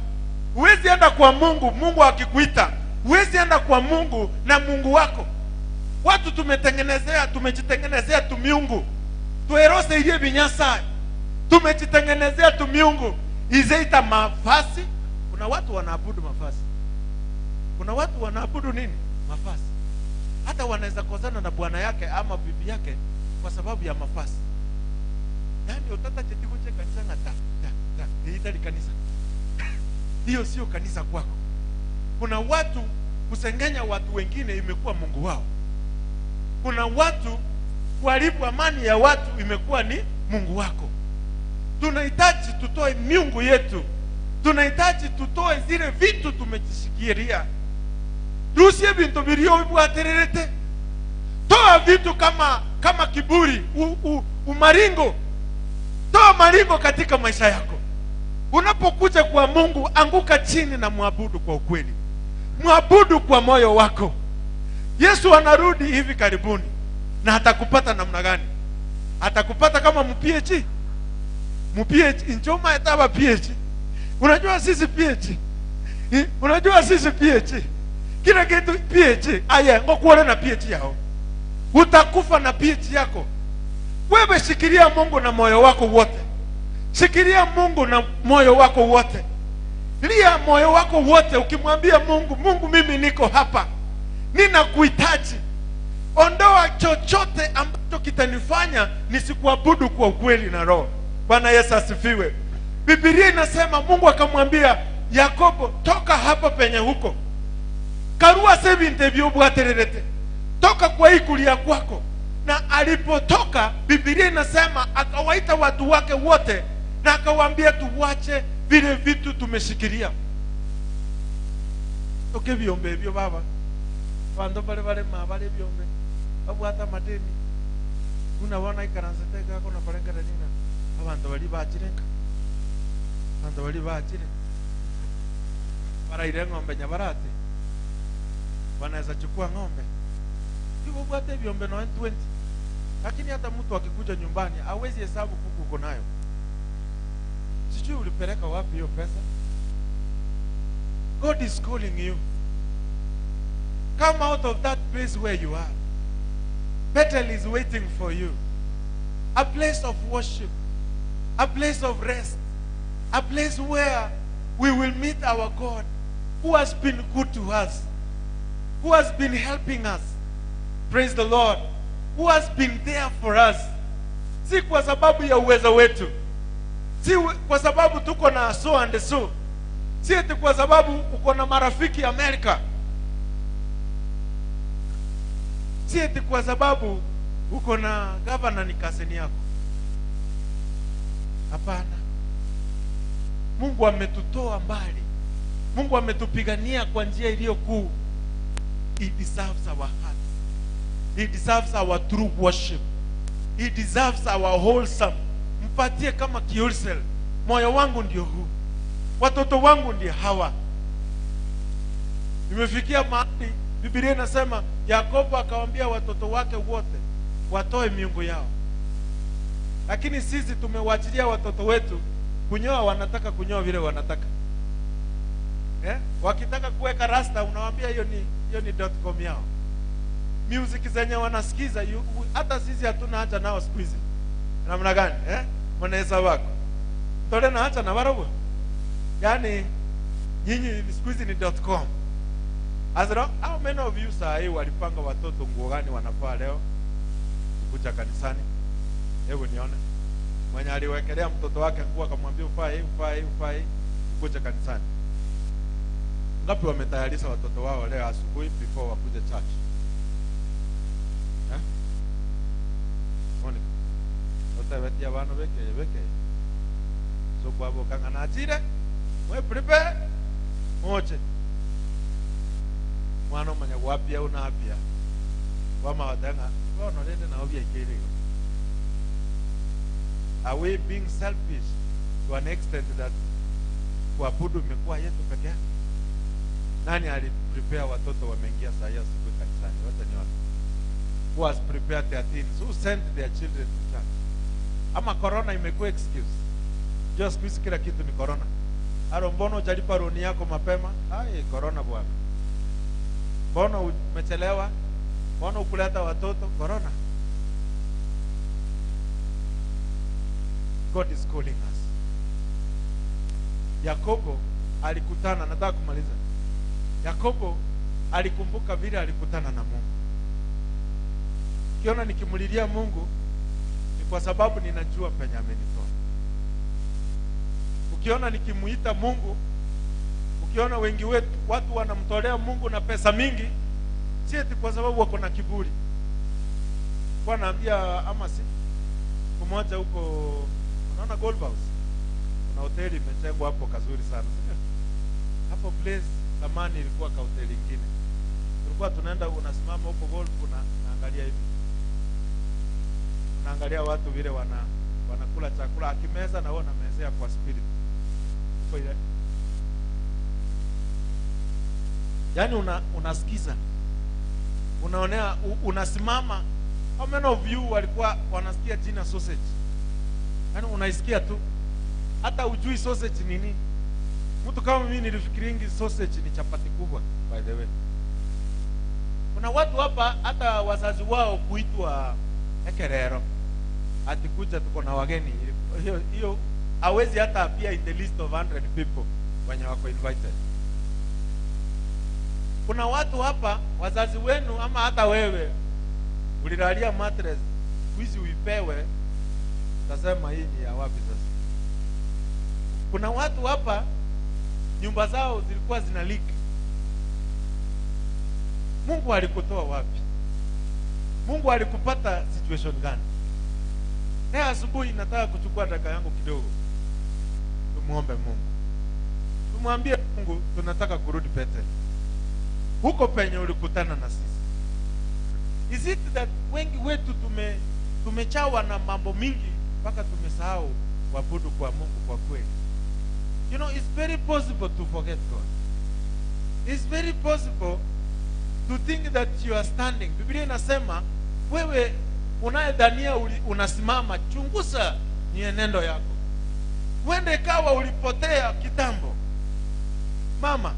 Huwezi enda kwa Mungu, Mungu akikuita. Huwezi enda kwa Mungu na Mungu wako. Watu tumejitengenezea tu miungu. Tuerose ile binyasa. Tumejitengenezea tu miungu. Izeita mafasi. Kuna watu wanaabudu mafasi. Kuna watu wanaabudu nini? Mafasi. Hata wanaweza kozana na bwana yake ama bibi yake kwa sababu ya mafasi. Yaani utata chetikunje kanisa na ta kanisa. Hiyo sio kanisa kwako. Kuna watu kusengenya watu wengine imekuwa Mungu wao. Kuna watu kuharibu amani ya watu imekuwa ni Mungu wako. Tunahitaji tutoe miungu yetu. Tunahitaji tutoe zile vitu tumejishikiria. Tusie bintu bilio bwatererete. Toa vitu kama kiburi, umaringo. Toa maringo katika maisha yako. Unapokuja kwa Mungu, anguka chini na muabudu kwa ukweli. Muabudu kwa moyo wako. Yesu anarudi hivi karibuni. Na atakupata namna gani? Atakupata kama mPH. mPH njoma etaba PH. Unajua sisi PH. Unajua sisi PH. Kila kitu PH. Aya, ngokuona na PH yao. Utakufa na PH yako. Wewe shikilia Mungu na moyo wako wote. Shikilia Mungu na moyo wako wote. Lia moyo wako wote ukimwambia Mungu, Mungu mimi niko hapa. Ninakuhitaji. Ondoa chochote ambacho kitanifanya nisikuabudu kwa ukweli na roho. Bwana Yesu asifiwe. Biblia inasema Mungu akamwambia Yakobo, toka hapa penye huko. Karua sebi ntebyo bwatererete. Toka kwa hii kulia kwako. Na alipotoka, Biblia inasema akawaita watu wake wote na akawaambia tuwache vile vitu tumeshikilia. Toke biombe hivyo baba. Wando bale mabale biombe. Babu hata madeni. Unaona ikaranzeteka kuna parenga nina. Abantu bali bachirenga. Abantu bali bachire. Para ile ng'ombe nyabarate. Wanaweza chukua ng'ombe. Hivyo bwate biombe na 20. Lakini hata mtu akikuja nyumbani hawezi hesabu kuku uko nayo. Sijui ulipeleka wapi hiyo pesa. God is calling you. Come out of that place where you are. Bethel is waiting for you. A place of worship. A place of rest. A place where we will meet our God who has been good to us. Who has been helping us. Praise the Lord. Who has been there for us. Si kwa sababu ya uwezo wetu. Si kwa sababu tuko na so and so. Si eti kwa sababu uko na marafiki Amerika. Si eti kwa sababu uko na governor ni kaseni yako. Hapana. Mungu ametutoa mbali. Mungu ametupigania kwa njia iliyo kuu. He deserves our hearts. He deserves our true worship. He deserves our wholesome. Mpatie kama kiulsel. Moyo wangu ndio huu. Watoto wangu ndio hawa. Nimefikia mahali Biblia inasema Yakobo akawaambia watoto wake wote watoe miungu yao. Lakini sisi tumewachilia watoto wetu kunyoa, wanataka kunyoa vile wanataka. Wakitaka kuweka rasta unawaambia hiyo ni .com yao. Music zenye wanasikiza hata sisi hatuna haja nao siku hizi. Namna gani? Mwanaweza wako. Tole na haja na warobo. Yaani nyinyi siku hizi ni .com. Azra, how many of you saa walipanga watoto nguo gani wanafaa leo kuja kanisani? Hebu nione. Mwenye aliwekelea mtoto wake nguo akamwambia ufai kuja kanisani. Ngapi wametayarisha watoto wao leo asubuhi before wakuje church? Monica. Utawetia bana beke. So kwa boka ngana atire. Mwe prepare. Moche. Mwana mwenye wapia unapia. Wama wadanga. Kono lende na obia ikere. Are we being selfish to an extent that kuabudu imekuwa yetu peke yake? Nani aliprepare watoto wameingia saa hiyo siku kanisani? Wote ni watu. Who has prepared their teens? Who sent their children to church? Ama corona imekuwa excuse? Just kuisi kila kitu ni corona. Aro mbono hujalipa roni yako mapema? Hai corona bwana. Mbono umechelewa? Mbono ukuleta watoto? Corona. God is calling us. Yakobo alikutana, nataka kumaliza. Yakobo alikumbuka vile alikutana na Mungu. Kiona nikimulilia Mungu ni kwa sababu ninajua penye amenitoa. Ukiona nikimuita Mungu, ukiona wengi wetu watu wanamtolea Mungu na pesa mingi, si eti kwa sababu wako na kiburi. Kwa naambia ama si kumoja huko unaona Gold House. Kuna hoteli imejengwa hapo kazuri sana. Hapo place zamani ilikuwa ka hoteli nyingine. Tulikuwa tunaenda unasimama huko golf unaangalia hivi. Unaangalia watu vile wanakula chakula akimeza na wewe unamezea kwa spirit. Uko ile. Yaani unasikiza. Unaonea unasimama. How many of you walikuwa wanasikia jina sausage? Yaani unaisikia tu. Hata ujui sausage ni nini. Mtu kama mimi nilifikiringi sausage ni chapati kubwa by the way. Kuna watu hapa hata wazazi wao kuitwa ekerero. Atikuja tuko na wageni. Hiyo hawezi hata appear in the list of 100 people wenye wako invited. Kuna watu hapa wazazi wenu ama hata wewe ulilalia mattress kuizi uipewe utasema hii ni ya wapi sasa. Kuna watu hapa nyumba zao zilikuwa zina leak. Mungu alikutoa wapi? Mungu alikupata situation gani? Leo asubuhi nataka kuchukua dakika yangu kidogo. Tumuombe Mungu. Tumwambie Mungu tunataka kurudi Bethel. Huko penye ulikutana na sisi. Is it that wengi wetu tumechawa na mambo mingi mpaka tumesahau kuabudu kwa Mungu kwa kweli? You know, it's very possible to forget God. It's very possible to think that you are standing. Biblia inasema wewe unayedhania unasimama, chunguza mienendo yako. Wende kawa ulipotea kitambo. Mama,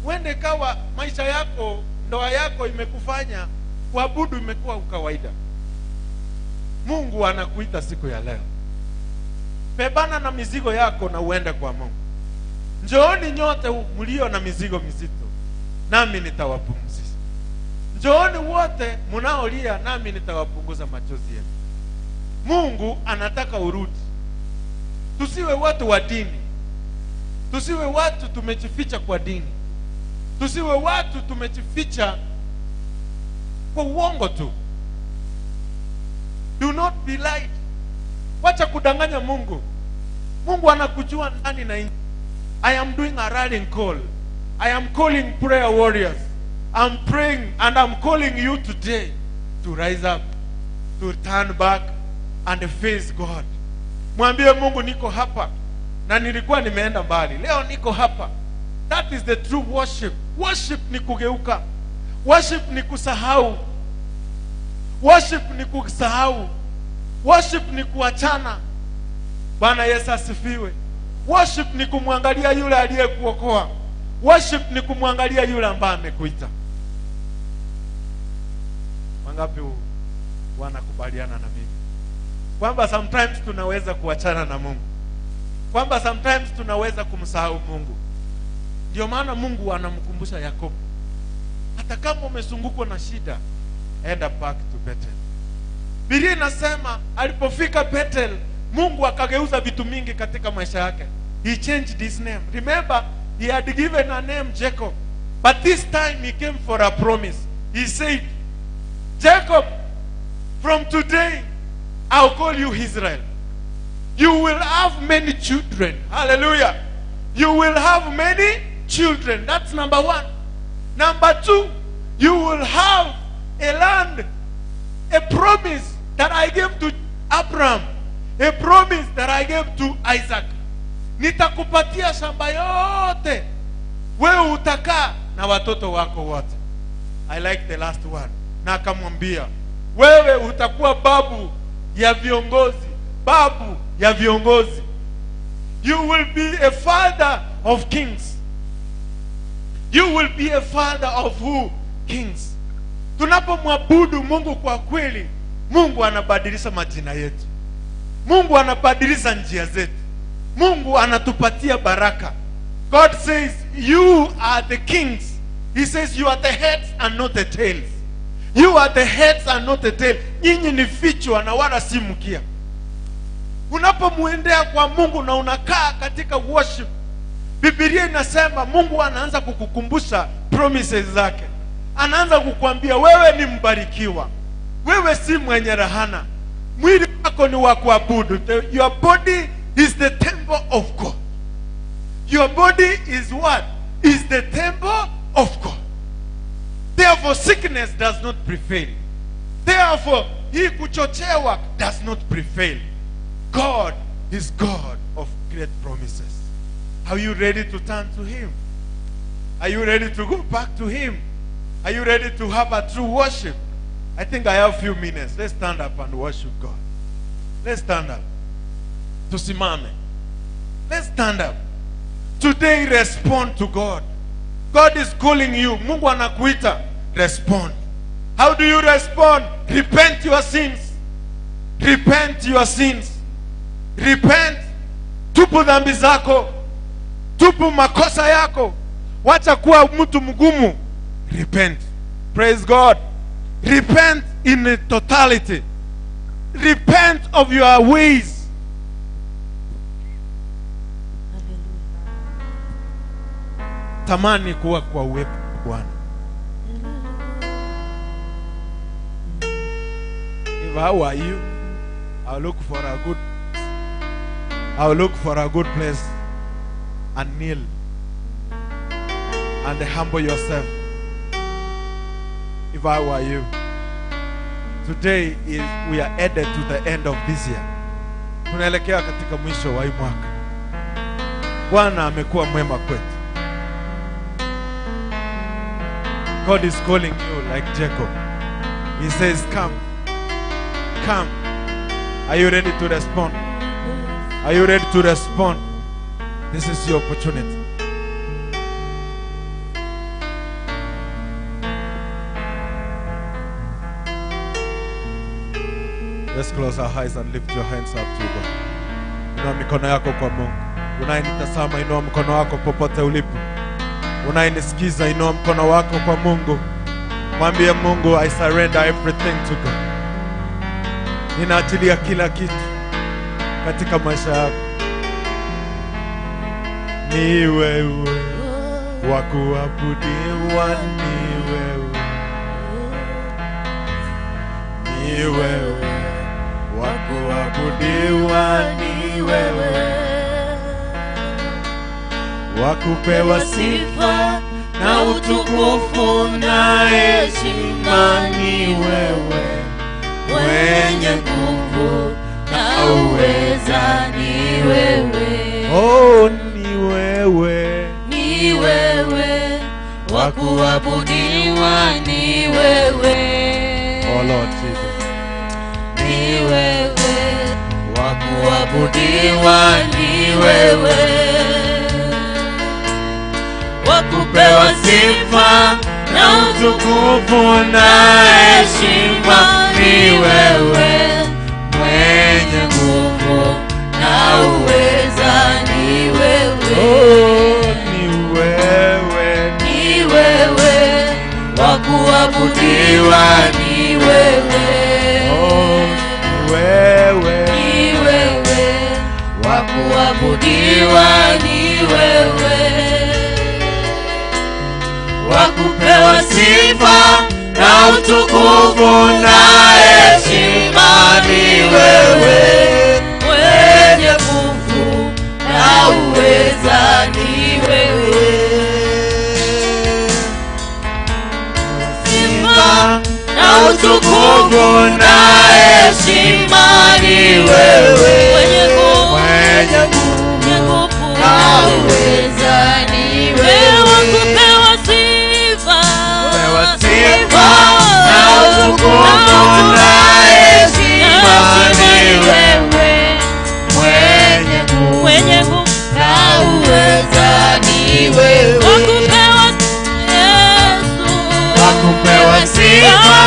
wende kawa maisha yako, ndoa yako imekufanya kuabudu imekuwa kawaida. Mungu anakuita siku ya leo. Bebana na mizigo yako na uende kwa Mungu. Njooni nyote mlio na mizigo mizito, nami nitawapumzisha. Njooni wote mnaolia nami nitawapunguza machozi yenu. Mungu anataka urudi. Tusiwe watu wa dini. Tusiwe watu tumejificha kwa dini. Tusiwe watu tumejificha kwa uongo tu. Do not be lied. Wacha kudanganya Mungu. Mungu anakujua ndani na nje. I am doing a rallying call. I am calling prayer warriors. I'm praying and I'm calling you today to rise up, to turn back and face God. Mwambie Mungu niko hapa na nilikuwa nimeenda mbali. Leo niko hapa. That is the true worship. Worship ni kugeuka. Worship ni kusahau. Worship ni kusahau. Worship ni kuachana. Bwana Yesu asifiwe. Worship ni kumwangalia yule aliyekuokoa. Worship ni kumwangalia yule ambaye amekuita. Wangapi wanakubaliana na mimi kwamba sometimes tunaweza kuachana na Mungu, kwamba sometimes tunaweza kumsahau Mungu? Ndio maana Mungu anamkumbusha Yakobo, hata kama umezungukwa na shida, enda back to Bethel. Biblia inasema alipofika Bethel, Mungu akageuza vitu mingi katika maisha yake. He changed his name. Remember, he had given a name Jacob, but this time he came for a promise. He said, Jacob, from today I'll call you Israel. You will have many children. Hallelujah. You will have many children. That's number one. Number two, you will have a land, a promise that I gave to Abraham, a promise that I gave to Isaac. Nitakupatia shamba yote, wewe utakaa na watoto wako wote. I like the last one. Na akamwambia, wewe utakuwa babu ya viongozi, babu ya viongozi. You will be a father of kings. You will be a father of who? Kings. Tunapomwabudu Mungu kwa kweli, Mungu anabadilisha majina yetu. Mungu anabadilisha njia zetu. Mungu anatupatia baraka. God says, you are the kings. He says, you are the heads and not the tails. You are the heads and not the tail. Nyinyi ni vichwa na wala si mkia. Unapomuendea kwa Mungu na unakaa katika worship, Biblia inasema Mungu anaanza kukukumbusha promises zake. Anaanza kukuambia wewe ni mbarikiwa. Wewe si mwenye rahana. Mwili wako ni wa kuabudu. Your body is the temple of God. Your body is what? Is the temple of God. Therefore sickness does not prevail. Therefore hii kuchochewa does not prevail. God is God of great promises. Are you ready to turn to Him? Are you ready to go back to Him? Are you ready to have a true worship? I think I have a few minutes. Let's stand up and worship God. Let's stand up. Tusimame. Let's stand up. Today respond to God. God is calling you. Mungu anakuita. Respond. How do you respond? Repent your sins. Repent your sins. Repent. Tupu dhambi zako. Tupu makosa yako. Wacha kuwa mtu mgumu. Repent. Praise God. Repent in totality. Repent of your ways. Tamani kuwa kwa uwepo wa Bwana. If I were you, I'll look for a good place and kneel and humble yourself. If I were you, today we are headed to the end of this year. Tunaelekea katika mwisho wa hii mwaka. Bwana amekuwa mwema kwetu. God is calling you like Jacob. He says, come. Come. Are you ready to respond? Are you ready to respond? This is your opportunity. Let's close our eyes and lift your hands up to God. Inua mikono yako kwa Mungu. Unayenitazama, inua mkono wako popote ulipo. Unayenisikiza, inua mkono wako kwa Mungu. Mwambie Mungu, I surrender everything to God. Ninaachilia kila kitu katika maisha yako. Ni wewe wa kuabudiwa, ni wewe. Ni wewe wa kuabudiwa, ni wewe. Wa kupewa sifa na utukufu na heshima, ni wewe. Mwenye nguvu na uweza, ni wewe. Oh, ni wewe. Ni wewe wa kuabudiwa, ni wewe. Oh Lord Jesus. Ni wewe wa kuabudiwa, ni wewe. Wa kupewa sifa na utukufu na heshima, ni wewe. mwenye nguvu na uweza, ni wewe. Oh, ni wewe. Ni wewe wa kuabudiwa, ni wewe. Oh, ni wewe. Ni wewe wa kuabudiwa, ni wewe. Wa kupewa sifa na utukufu na heshima, ni wewe. Mwenye nguvu na uweza, ni wewe. Sifa na utukufu na heshima, ni wewe. Mwenye nguvu na uweza, ni wewe. Wa kupewa sifa na utukufu na heshima, ni wewe. Mwenye nguvu na uweza, ni wewe. Wa kupewa Yesu, Wa kupewa sifa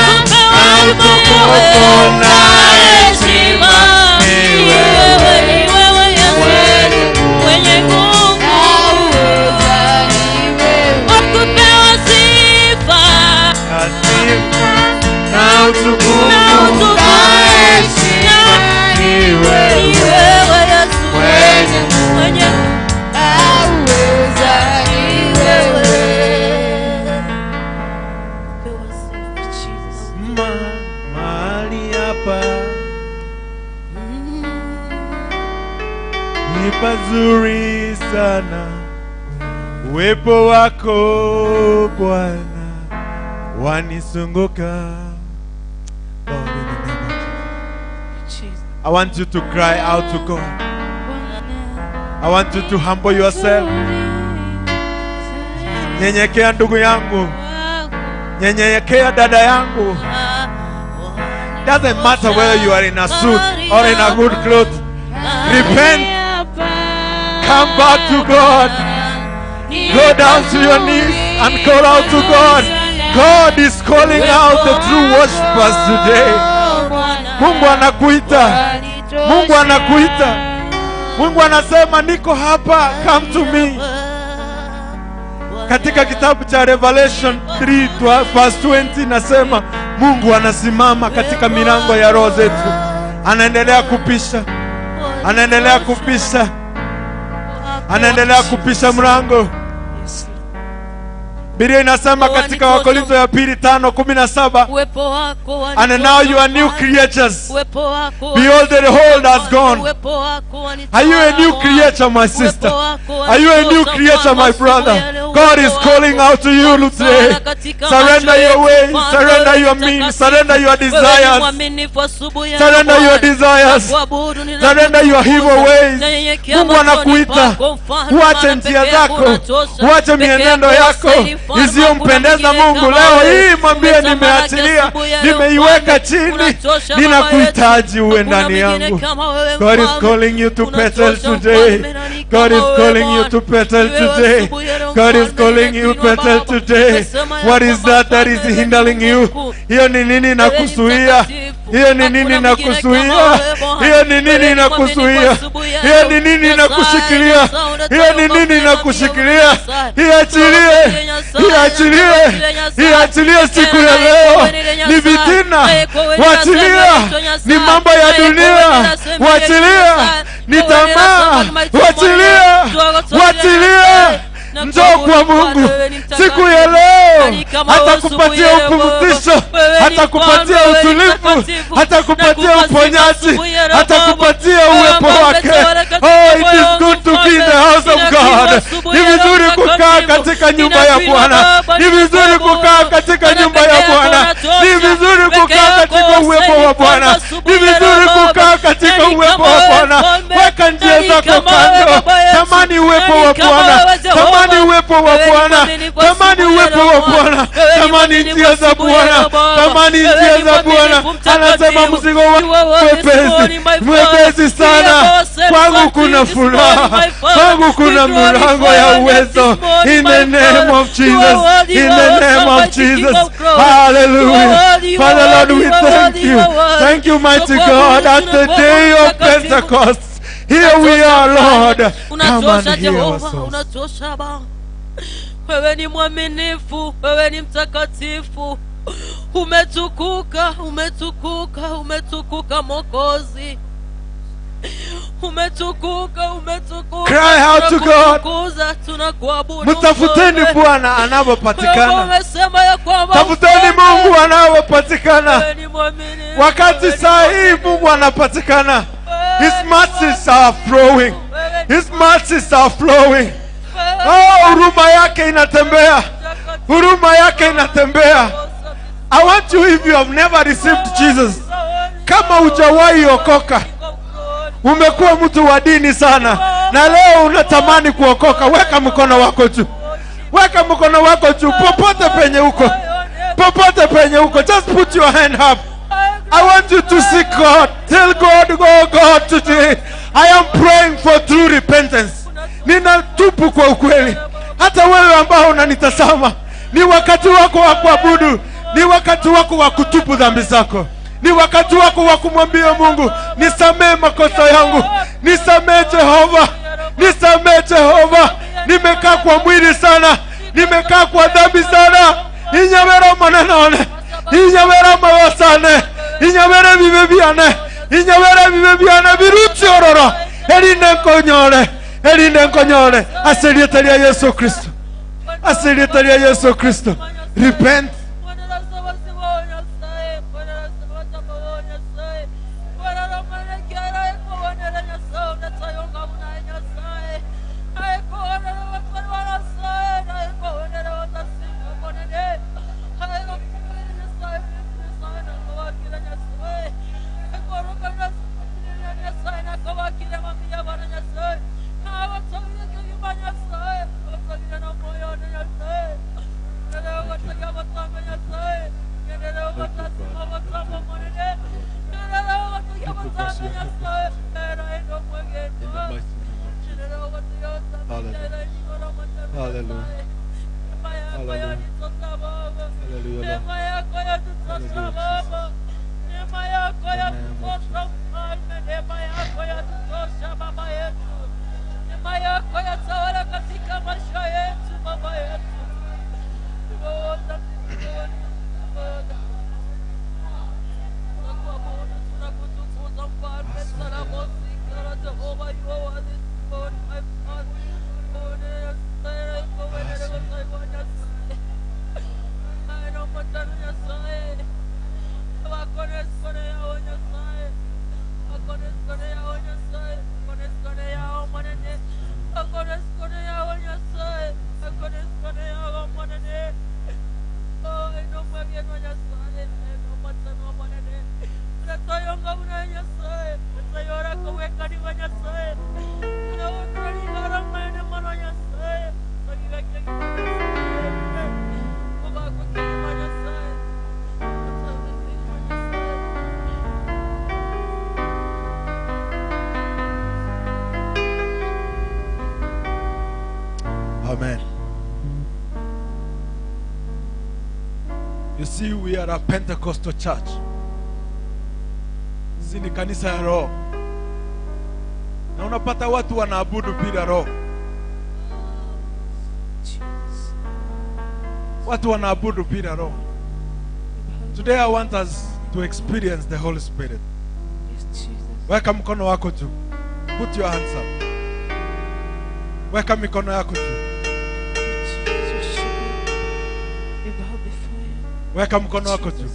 na utukufu na heshima, ni wewe. Ni wewe Yesu, mwenye nguvu na uweza, ni wewe. Wa kupewa sifa na utukufu na heshima, ni wewe. ni wewe Yesu, mwenye nguvu na uweza, ni wewe. Pewa sifa, Jesus. Mahali hapa ni pazuri sana, uwepo wako Bwana wanisunguka. Lord, in the name of Jesus, I want you to cry out to God. I want you to humble yourself. Nyenyekea ndugu yangu, nyenyekea dada yangu. Doesn't matter whether you are in a suit or in a good cloth. Repent. Come back to God. Go down to your knees and call out to God. God is calling out the true worshipers today. Mungu anakuita. Mungu anakuita. Mungu anasema niko hapa, come to me. Katika kitabu cha Revelation 3 verse 20 nasema Mungu anasimama katika milango ya roho zetu. Anaendelea kupisha. Anaendelea kupisha. Anaendelea kupisha mlango. Biblia inasema katika Wakorintho ya pili 5:17, and now you are new creatures. Behold, the old has gone. Are you a new creature, my sister? Are you a new creature, my brother? God is calling out to you today. Surrender your ways, surrender your means, surrender your desires. Surrender your desires. Surrender your evil ways. Mungu anakuita. Uache njia zako. Uache mienendo yako isiyompendeza Mungu. Leo hii mwambie nimeachilia, nimeiweka chini. Ninakuhitaji uwe ndani yangu. God is calling you to Bethel today. God is calling you to Bethel today. God is calling you Bethel today. What is that is hindering you? Hiyo ni nini na kuzuia? Hiyo ni nini inakuzuia? Hiyo ni nini inakuzuia? Hiyo ni nini inakushikilia? Hiyo ni nini inakushikilia? Iachilie, iachilie, iachilie siku ya leo. Ni vitina, wachilia. Ni mambo ya dunia, wachilia. Ni tamaa, wachilia, wachilia. Njoo kwa Mungu siku ya leo, hatakupatia upumzisho, hatakupatia utulivu, hatakupatia uponyaji, hatakupatia uwepo wake. Oh, it is good to be in the house of God. Ni vizuri kukaa katika nyumba ya Bwana. Ni vizuri kukaa katika nyumba ya Bwana. Ni vizuri kukaa katika uwepo wa Bwana. Ni vizuri kukaa katika uwepo wa Bwana. Weka njia zako kando. Tamani uwepo wa Bwana. Tamani uwepo wa Bwana. Tamani uwepo wa Bwana. Tamani njia za Bwana. Tamani njia za Bwana. Anasema mzigo wangu mwepesi, mwepesi sana. Kwangu kuna furaha. Kwangu kuna milango ya uwezo. In the name of Jesus. In the name of Jesus. Hallelujah. Father Lord, we thank you. Thank you, mighty God, at the day of Pentecost. Here we are, Lord. Come and Unatosha hear our Jehova, souls. unatosha Baba. Wewe ni mwaminifu, wewe ni mtakatifu. Umetukuka, umetukuka, umetukuka Mwokozi. Umetukuka, umetukuka. Cry out to God. Tunakutukuza, tunakuabudu. Mtafuteni Bwana anapopatikana. Umesema ya kwamba Tafuteni Mungu anapopatikana. wewe ni mwaminifu. Wakati saa hii Mungu anapatikana. His mercies are flowing. His mercies are flowing. Oh, huruma yake inatembea. Huruma yake inatembea. I want you, if you have never received Jesus, kama hujawahi okoka, umekuwa mtu wa dini sana na leo unatamani kuokoka, weka mkono wako juu. Weka mkono wako juu popote penye uko. Popote penye uko. Just put your hand up. I want you to seek God. Tell God, oh God, today I am praying for true repentance. Ninatubu kwa ukweli. Hata wewe ambao unanitazama, ni wakati wako wa kuabudu. Ni wakati wako wa kutubu dhambi zako. Ni wakati wako wa kumwambia Mungu, nisamee makosa yangu. Nisamee Jehova. Nisamee Jehova. Nimekaa kwa mwili sana. Nimekaa kwa dhambi sana. Inyabera mananone. Inyabera mawasane. Inyabera bibebiane. Inyabera bibebiane biruti ororo. Erine nkonyole. Erine nkonyole. Asiritalia Yesu Kristo. Asiritalia Yesu Kristo. Repent. Amen. You see, we are a Pentecostal church. Hizi ni kanisa ya roho. Na unapata watu wanaabudu bila roho. Watu wanaabudu bila roho. Today I want us to experience the Holy Spirit. Weka mkono wako juu. Put your hands up. Weka mikono yako juu. Weka mkono wako juu.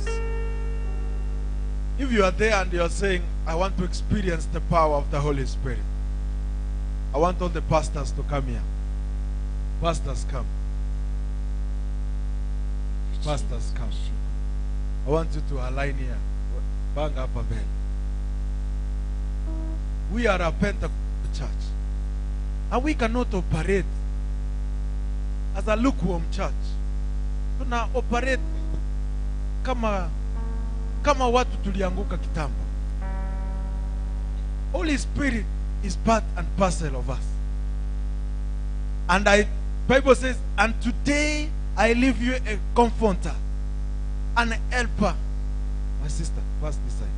If you are there and you are saying, I want to experience the power of the Holy Spirit, I want all the pastors to come here. Pastors, come. Pastors, come. I want you to align here. Bang up a bell. We are a Pentecostal church. And we cannot operate as a lukewarm church. Tuna operate kama watu tulianguka kitambo. Holy Spirit is part and parcel of us. And Bible says, and today I leave you a comforter, an helper. My sister, pass this side.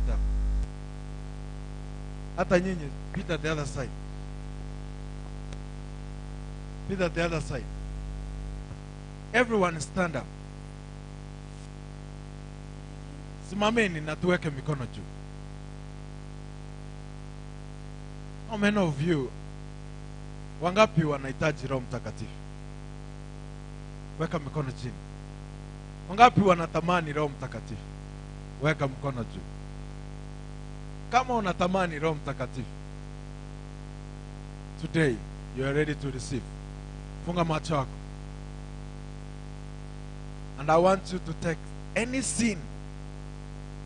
Pita. Hata nyinyi, pita the other side. Pita the other side. Everyone stand up. Simameni na tuweke mikono juu. How many of you, wangapi wanahitaji Roho Mtakatifu? Weka mikono chini. Wangapi wanatamani Roho Mtakatifu? Weka mkono juu. Kama unatamani Roho Mtakatifu, today you are ready to receive. Funga macho yako. And I want you to take any sin,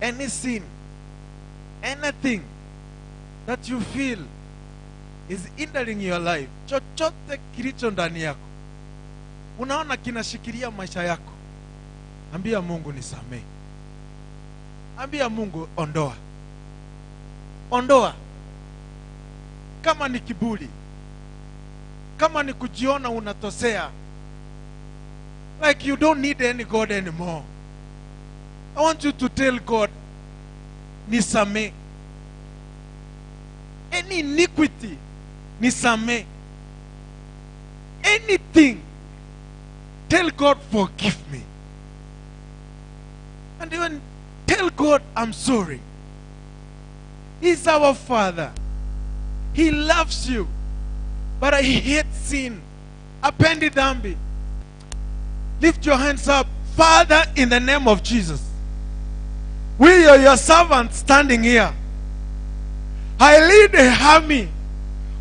anything that you feel is hindering your life, chochote kilicho ndani yako, unaona kinashikilia maisha yako, ambia Mungu nisamehe. Ambia Mungu ondoa. Ondoa. Kama ni kiburi, kama ni kujiona unatosea, like you don't need any God anymore, I want you to tell God, nisamehe. Any iniquity, nisamehe. Anything, tell God, forgive me. And even tell God, I'm sorry. He's our Father. He loves you, but He hates sin. Apendi dhambi. Lift your hands up. Father, in the name of Jesus, we are your servants standing here. I lead a army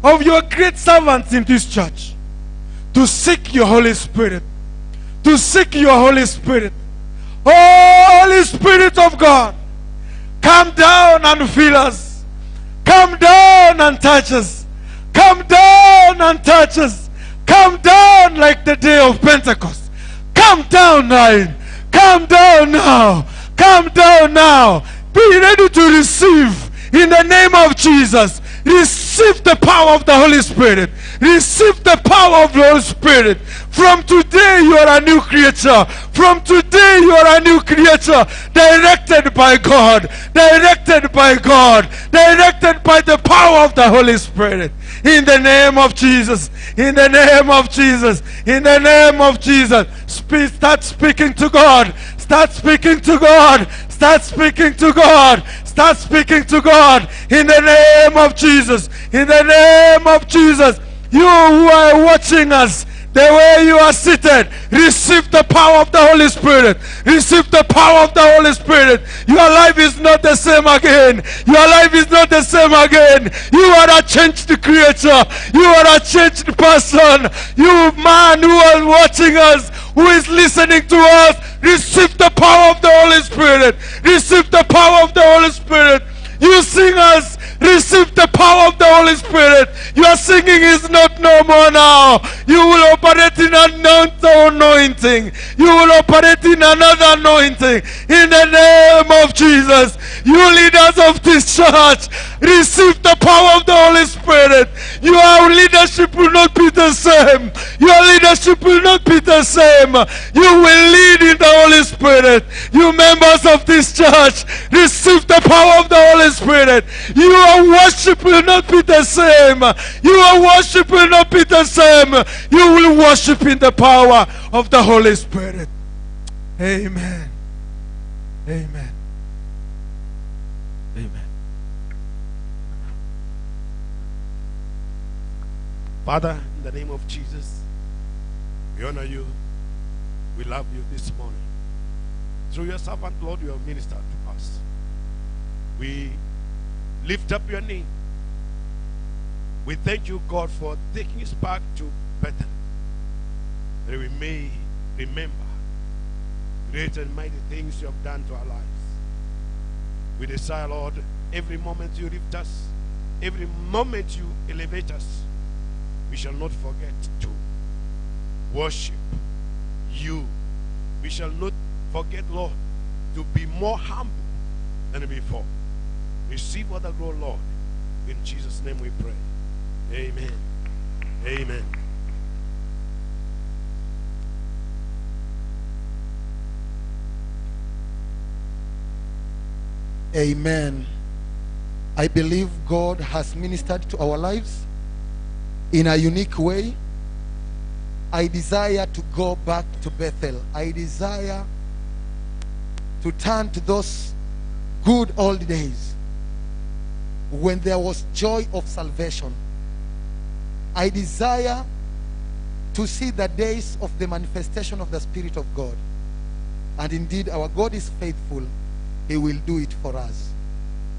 of your great servants in this church to seek your Holy Spirit. To seek your Holy Spirit. Holy Spirit of God, come down and fill us. Come down and touch us. Come down and touch us. Come down like the day of Pentecost. Come down now. Come down now. Come down now. Be ready to receive in the name of Jesus. Receive the power of the Holy Spirit. Receive the power of the Holy Spirit. From today you are a new creature. From today you are a new creature. Directed by God. Directed by God. Directed by the power of the Holy Spirit. In the name of Jesus. In the name of Jesus. In the name of Jesus. Start speaking to God. Start speaking to God. Start speaking to God. Start speaking to God. In the name of Jesus. In the name of Jesus. You who are watching us, the way you are seated, receive the power of the Holy Spirit. Receive the power of the Holy Spirit. Your life is not the same again. Your life is not the same again. You are a changed creature. You are a changed person. You man who are watching us, who is listening to us, receive the power of the Holy Spirit. Receive the power of the Holy Spirit. You singers, Receive the power of the Holy Spirit. Your singing is not no more now. You will operate in another anointing. You will operate in another anointing. In the name of Jesus. You leaders of this church, receive the power of the Holy Spirit. Your leadership will not be the same. Your leadership will not be the same. You will lead in the Holy Spirit. You members of this church, receive the power of the Holy Spirit. Your worship will not be the same. Your worship will not be the same. You will worship in the power of the Holy Spirit. Amen. Amen. Amen. Father, in the name of Jesus, we honor you. We love you this morning. Through your servant, Lord, you have ministered to us. We lift up your name. We thank you, God, for taking us back to Bethel, that we may remember great and mighty things you have done to our lives. We desire, Lord, every moment you lift us, every moment you elevate us, we shall not forget to worship you. We shall not forget, Lord, to be more humble than before. Receive all the glory, Lord. In Jesus' name we pray. Amen. Amen. Amen. I believe God has ministered to our lives in a unique way. I desire to go back to Bethel. I desire to turn to those good old days when there was joy of salvation. I desire to see the days of the manifestation of the Spirit of God. And indeed, our God is faithful. He will do it for us.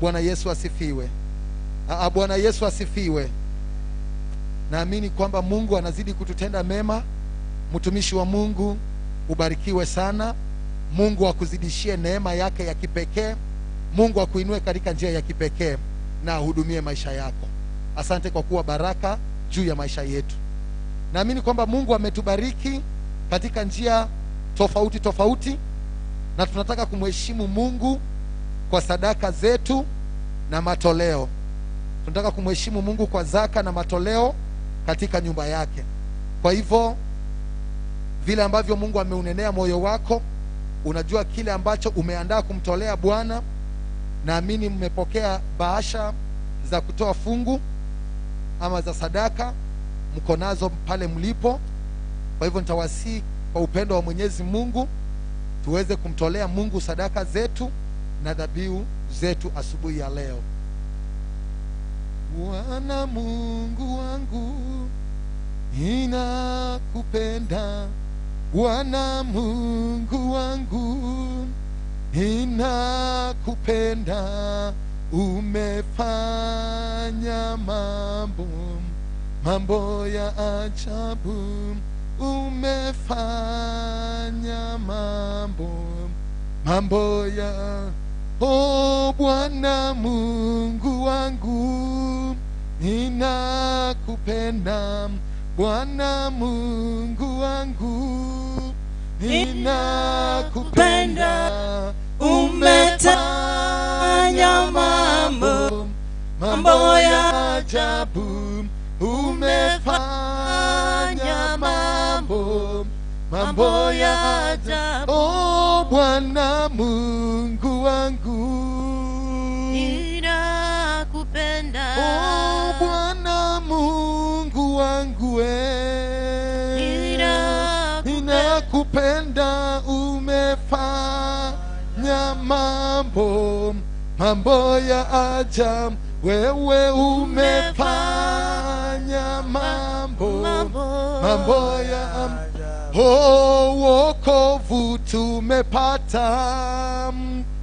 Bwana Yesu asifiwe. Bwana Yesu asifiwe. Naamini kwamba Mungu anazidi kututenda mema. Mtumishi wa Mungu, ubarikiwe sana. Mungu akuzidishie neema yake ya kipekee. Mungu akuinue katika njia ya kipekee na ahudumie maisha yako. Asante kwa kuwa baraka juu ya maisha yetu. Naamini kwamba Mungu ametubariki katika njia tofauti tofauti, na tunataka kumheshimu Mungu kwa sadaka zetu na matoleo. Tunataka kumheshimu Mungu kwa zaka na matoleo katika nyumba yake. Kwa hivyo vile ambavyo Mungu ameunenea moyo wako, unajua kile ambacho umeandaa kumtolea Bwana. Naamini mmepokea bahasha za kutoa fungu ama za sadaka, mko nazo pale mlipo. Kwa hivyo nitawasihi kwa upendo wa Mwenyezi Mungu tuweze kumtolea Mungu sadaka zetu na dhabihu zetu asubuhi ya leo. Bwana Mungu wangu, ninakupenda. Bwana Mungu wangu, ninakupenda. Umefanya mambo ya ajabu. Umefanya mambo ya Bwana Mungu wangu, ninakupenda. Bwana Mungu wangu, ninakupenda. Umefanya mambo ya ajabu. Umefanya mambo ya ajabu. Bwana Mungu wangu, ninakupenda. Bwana Mungu wangu, ninakupenda. Umefanya mambo ya ajabu. Wewe umefanya mambo ya ajabu. Wokovu tumepata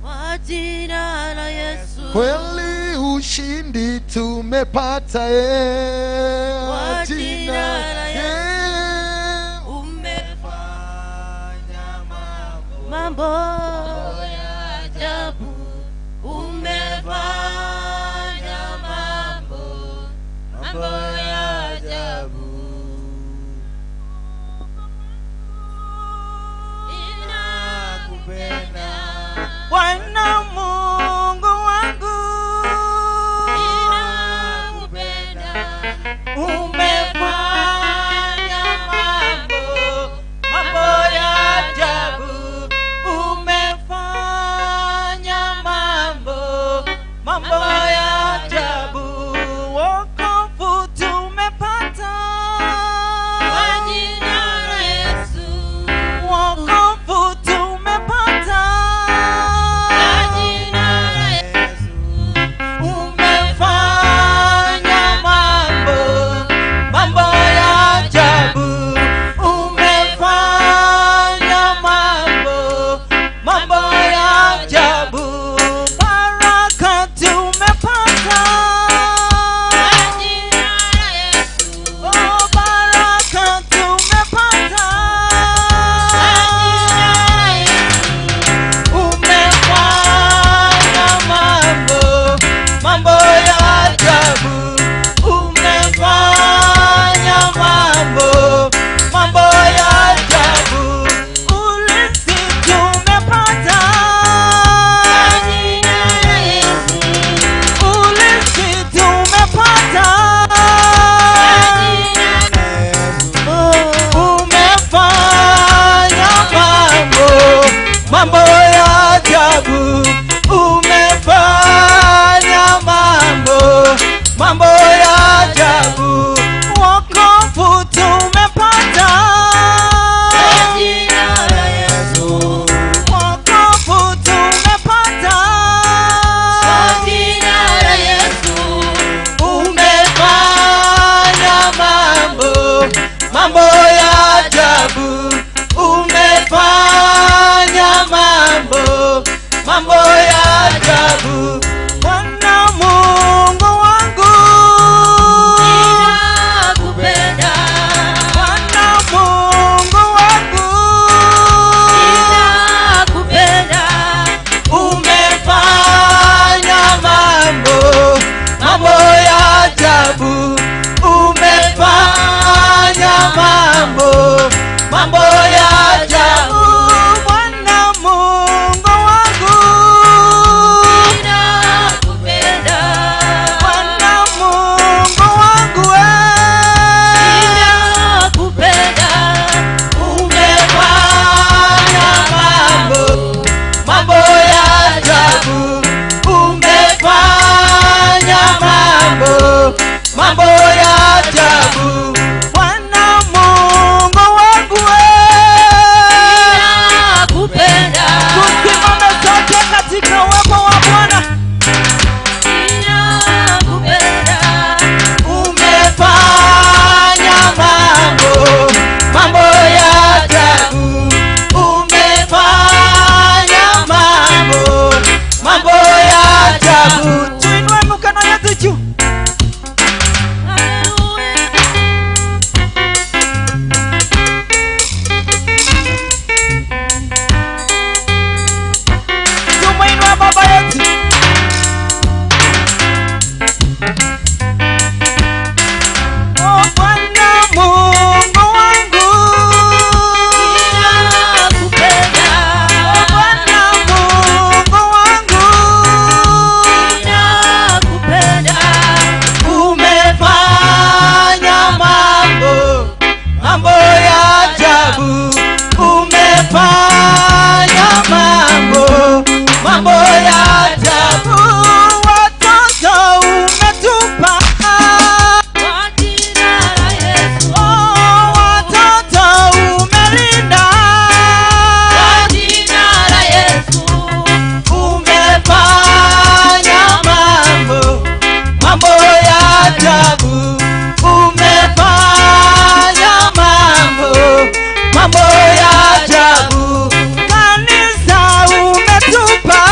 Kwa jina la Yesu. kweli, ushindi tumepata Kwa jina la Yesu. Umefanya mambo ya ajabu. Umefanya mambo ya ajabu umefanya, mambo ya ajabu, wokovu tumepata kwa jina la Yesu, wokovu tumepata kwa jina la Yesu, umefanya mambo ya ajabu, umefanya mambo ya ajabu. Bwana Mungu wangu ninakupenda, Bwana Mungu wangu ninakupenda, umefanya mambo ya ajabu, umefanya mambo ya ajabu. Bwana Mungu wangu ninakupenda, Bwana Mungu wangu ninakupenda, umefanya mambo ya ajabu, umefanya mambo ya ajabu. Bwana Mungu wangu ninakupenda, tusimame sote katika uwepo wa Bwana. Ninakupenda, umefanya mambo ya ajabu, umefanya mambo ya ajabu. Tuinue mikono yetu juu. Tumwinue Baba yetu. Oh, Bwana Mungu wangu ninakupenda, oh, Bwana Mungu wangu ninakupenda, umefanya mambo ya ajabu, umefanya mambo ya ajabu. Watoto umetupa kwa jina la Yesu, oh, watoto umelinda kwa jina la Yesu, umefanya mambo ya ajabu, umefanya mambo ya ajabu. Kanisa umetupa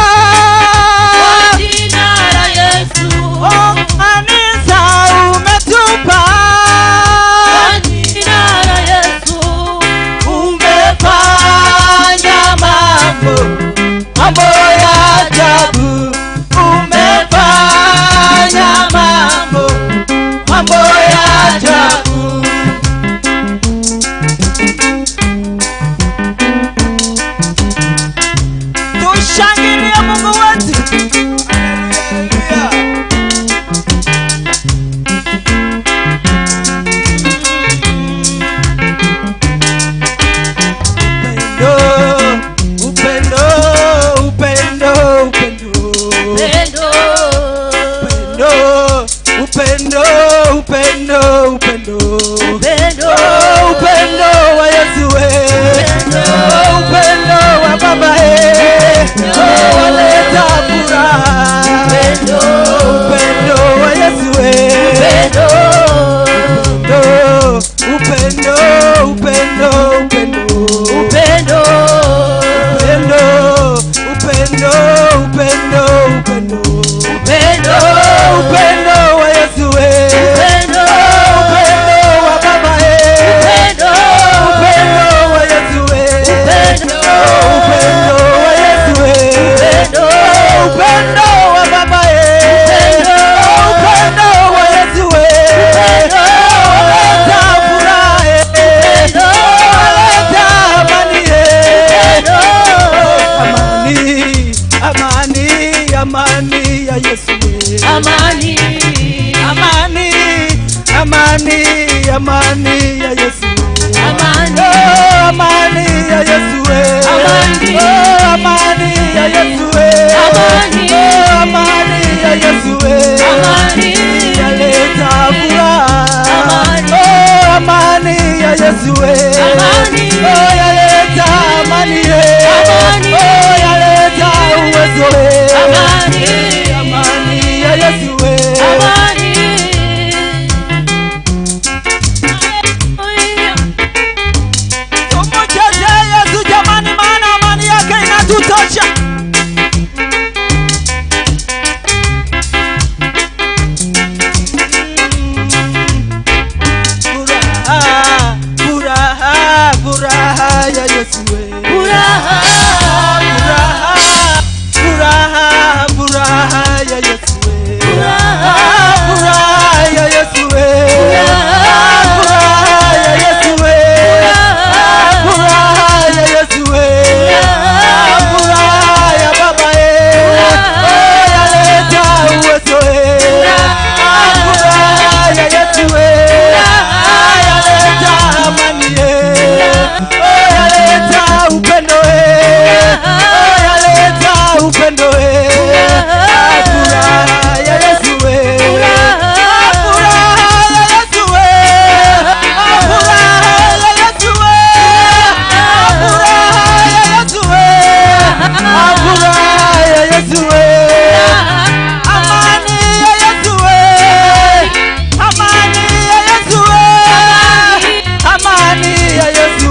kwa jina la Yesu, oh, kanisa umetupa kwa jina la Yesu, umefanya mambo ya ajabu, umefanya mambo ya ajabu. Tushangilie Mungu wetu. Upendo, upendo, upendo, upendo, upendo, upendo, upendo, upendo, upendo wa Yesu we, upendo wa Baba waleta furaha, upendo wa Yesu we, upendo, upendo, upendo, upendo, upendo, upendo, upendo, upendo wa Yesu we, upendo wa Baba upendo wa Yesu we, upendo wa Yesu we, upendo wa Baba upendo wa Yesu we, waleta furaha, waleta amani, amani ya Yesu we, amani, amani, amani, amani ya Yesu, amani, amani ya Yesu we, amani, Amani. Oh, yaleta amani, Amani. Oh, yaleta uwezo, Amani. Amani ya Yesu, Amani. Tumcheze Yesu jamani, maana amani yake inatutosha. Furaha, furaha, furaha ya Yesu, Furaha. furaha, furaha, furaha ya Yesu, Furaha. furaha ya Yesu, furaha ya Yesu, furaha ya Yesu, furaha ya Baba, oh, yaleta uwezo, furaha ya Yesu, yaleta amani, oh, yaleta upendo, oh, yaleta upendo, furaha ya Yesu, furaha ya Yesu, furaha ya Yesu, furaha ya Yesu, amani ya Yesu, amani ya Yesu, amani ya Yesu,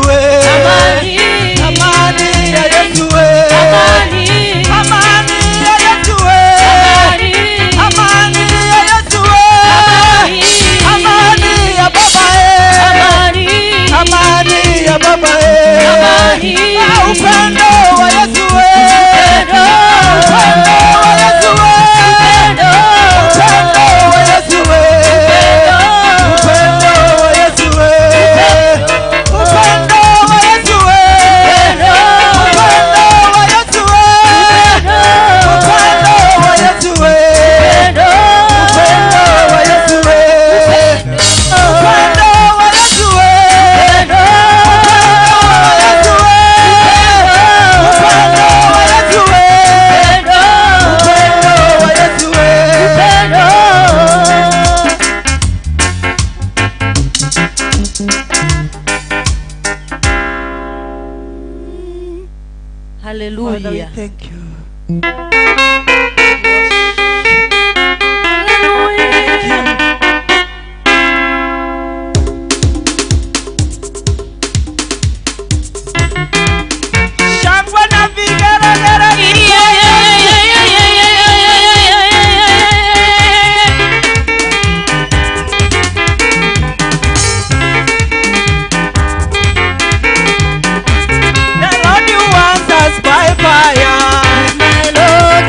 amani ya Yesu, amani ya Yesu, amani ya Yesu, amani ya Baba, amani ya Baba, upendo wa Yesu, upendo wa Yesu, upendo wa Yesu, upendo wa Yesu, upendo wa Yesu, Hallelujah. Thank you. Shangwe na vigelegele. The Lord who answers by fire. My Lord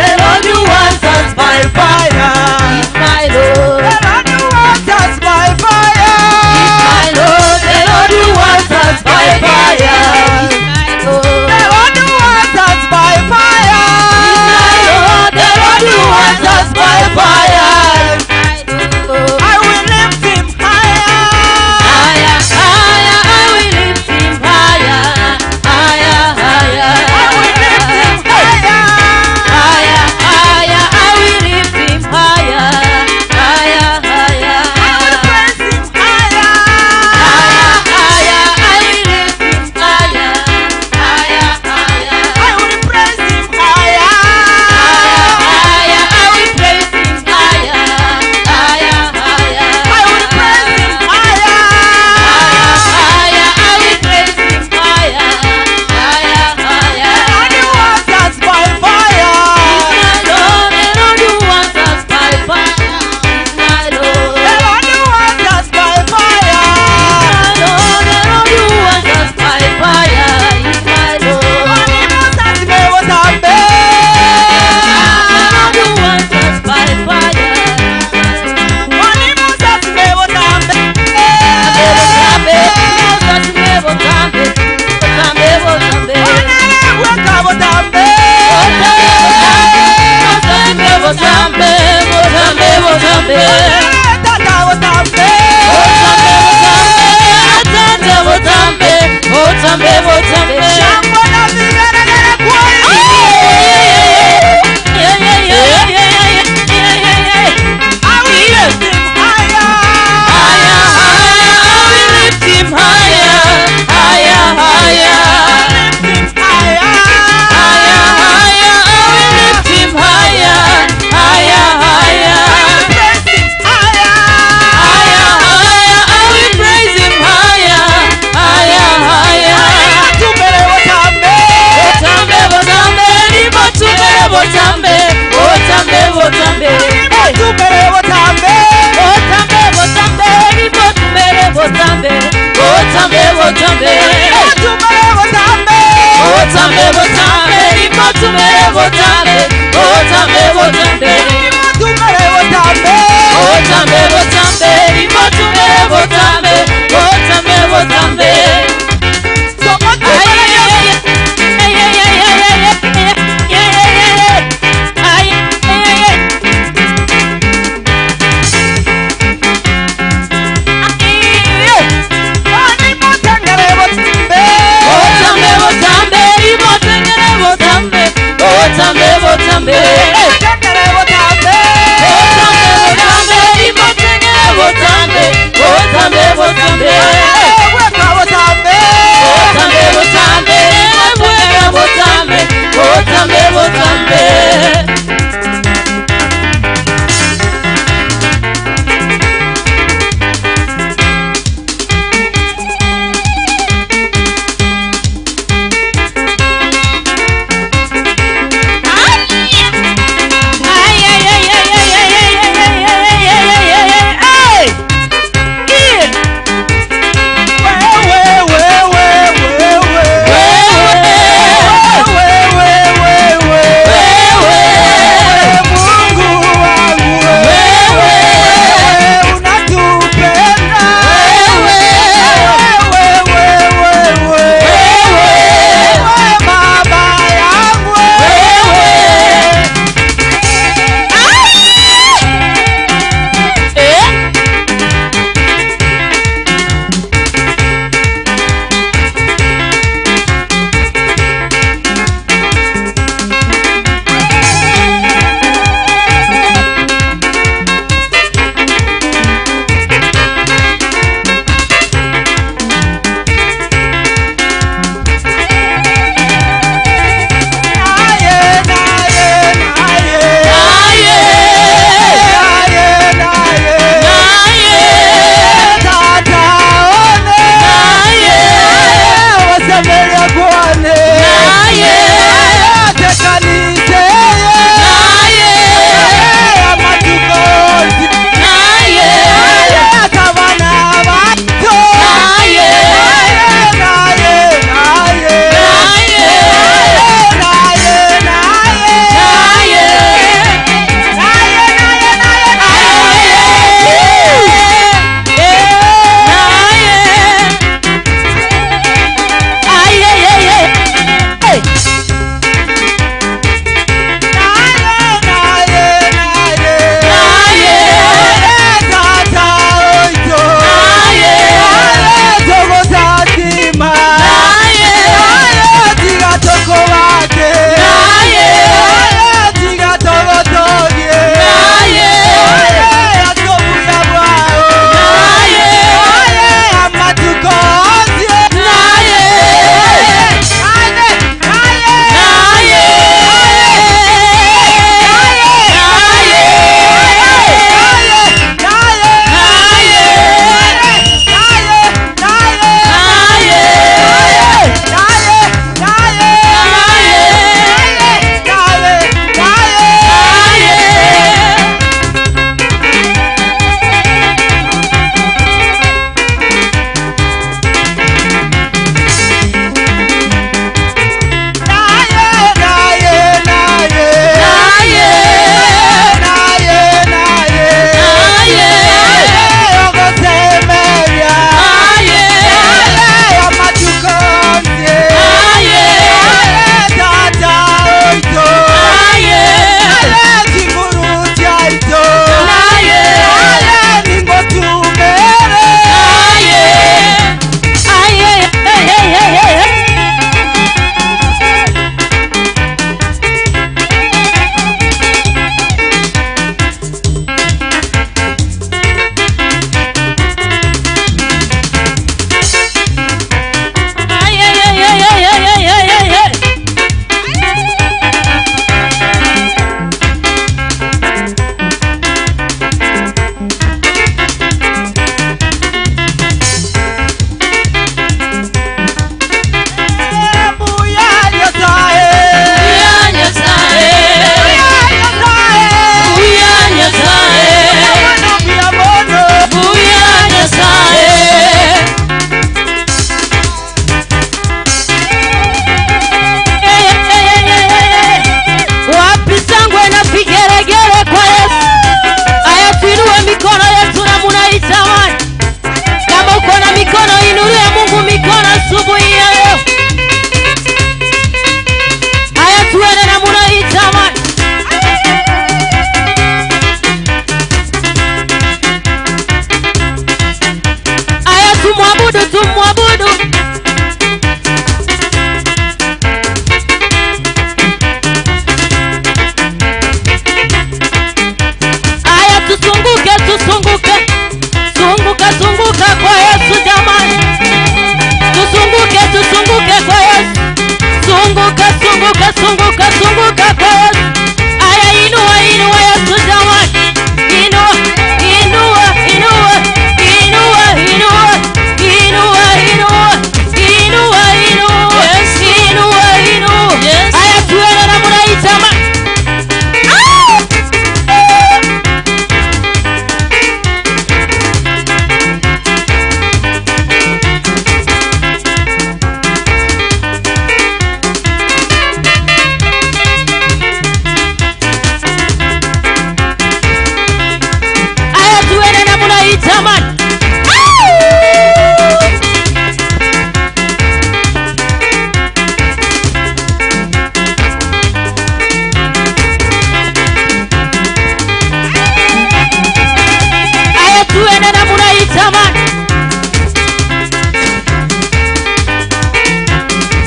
tuende na munaitamani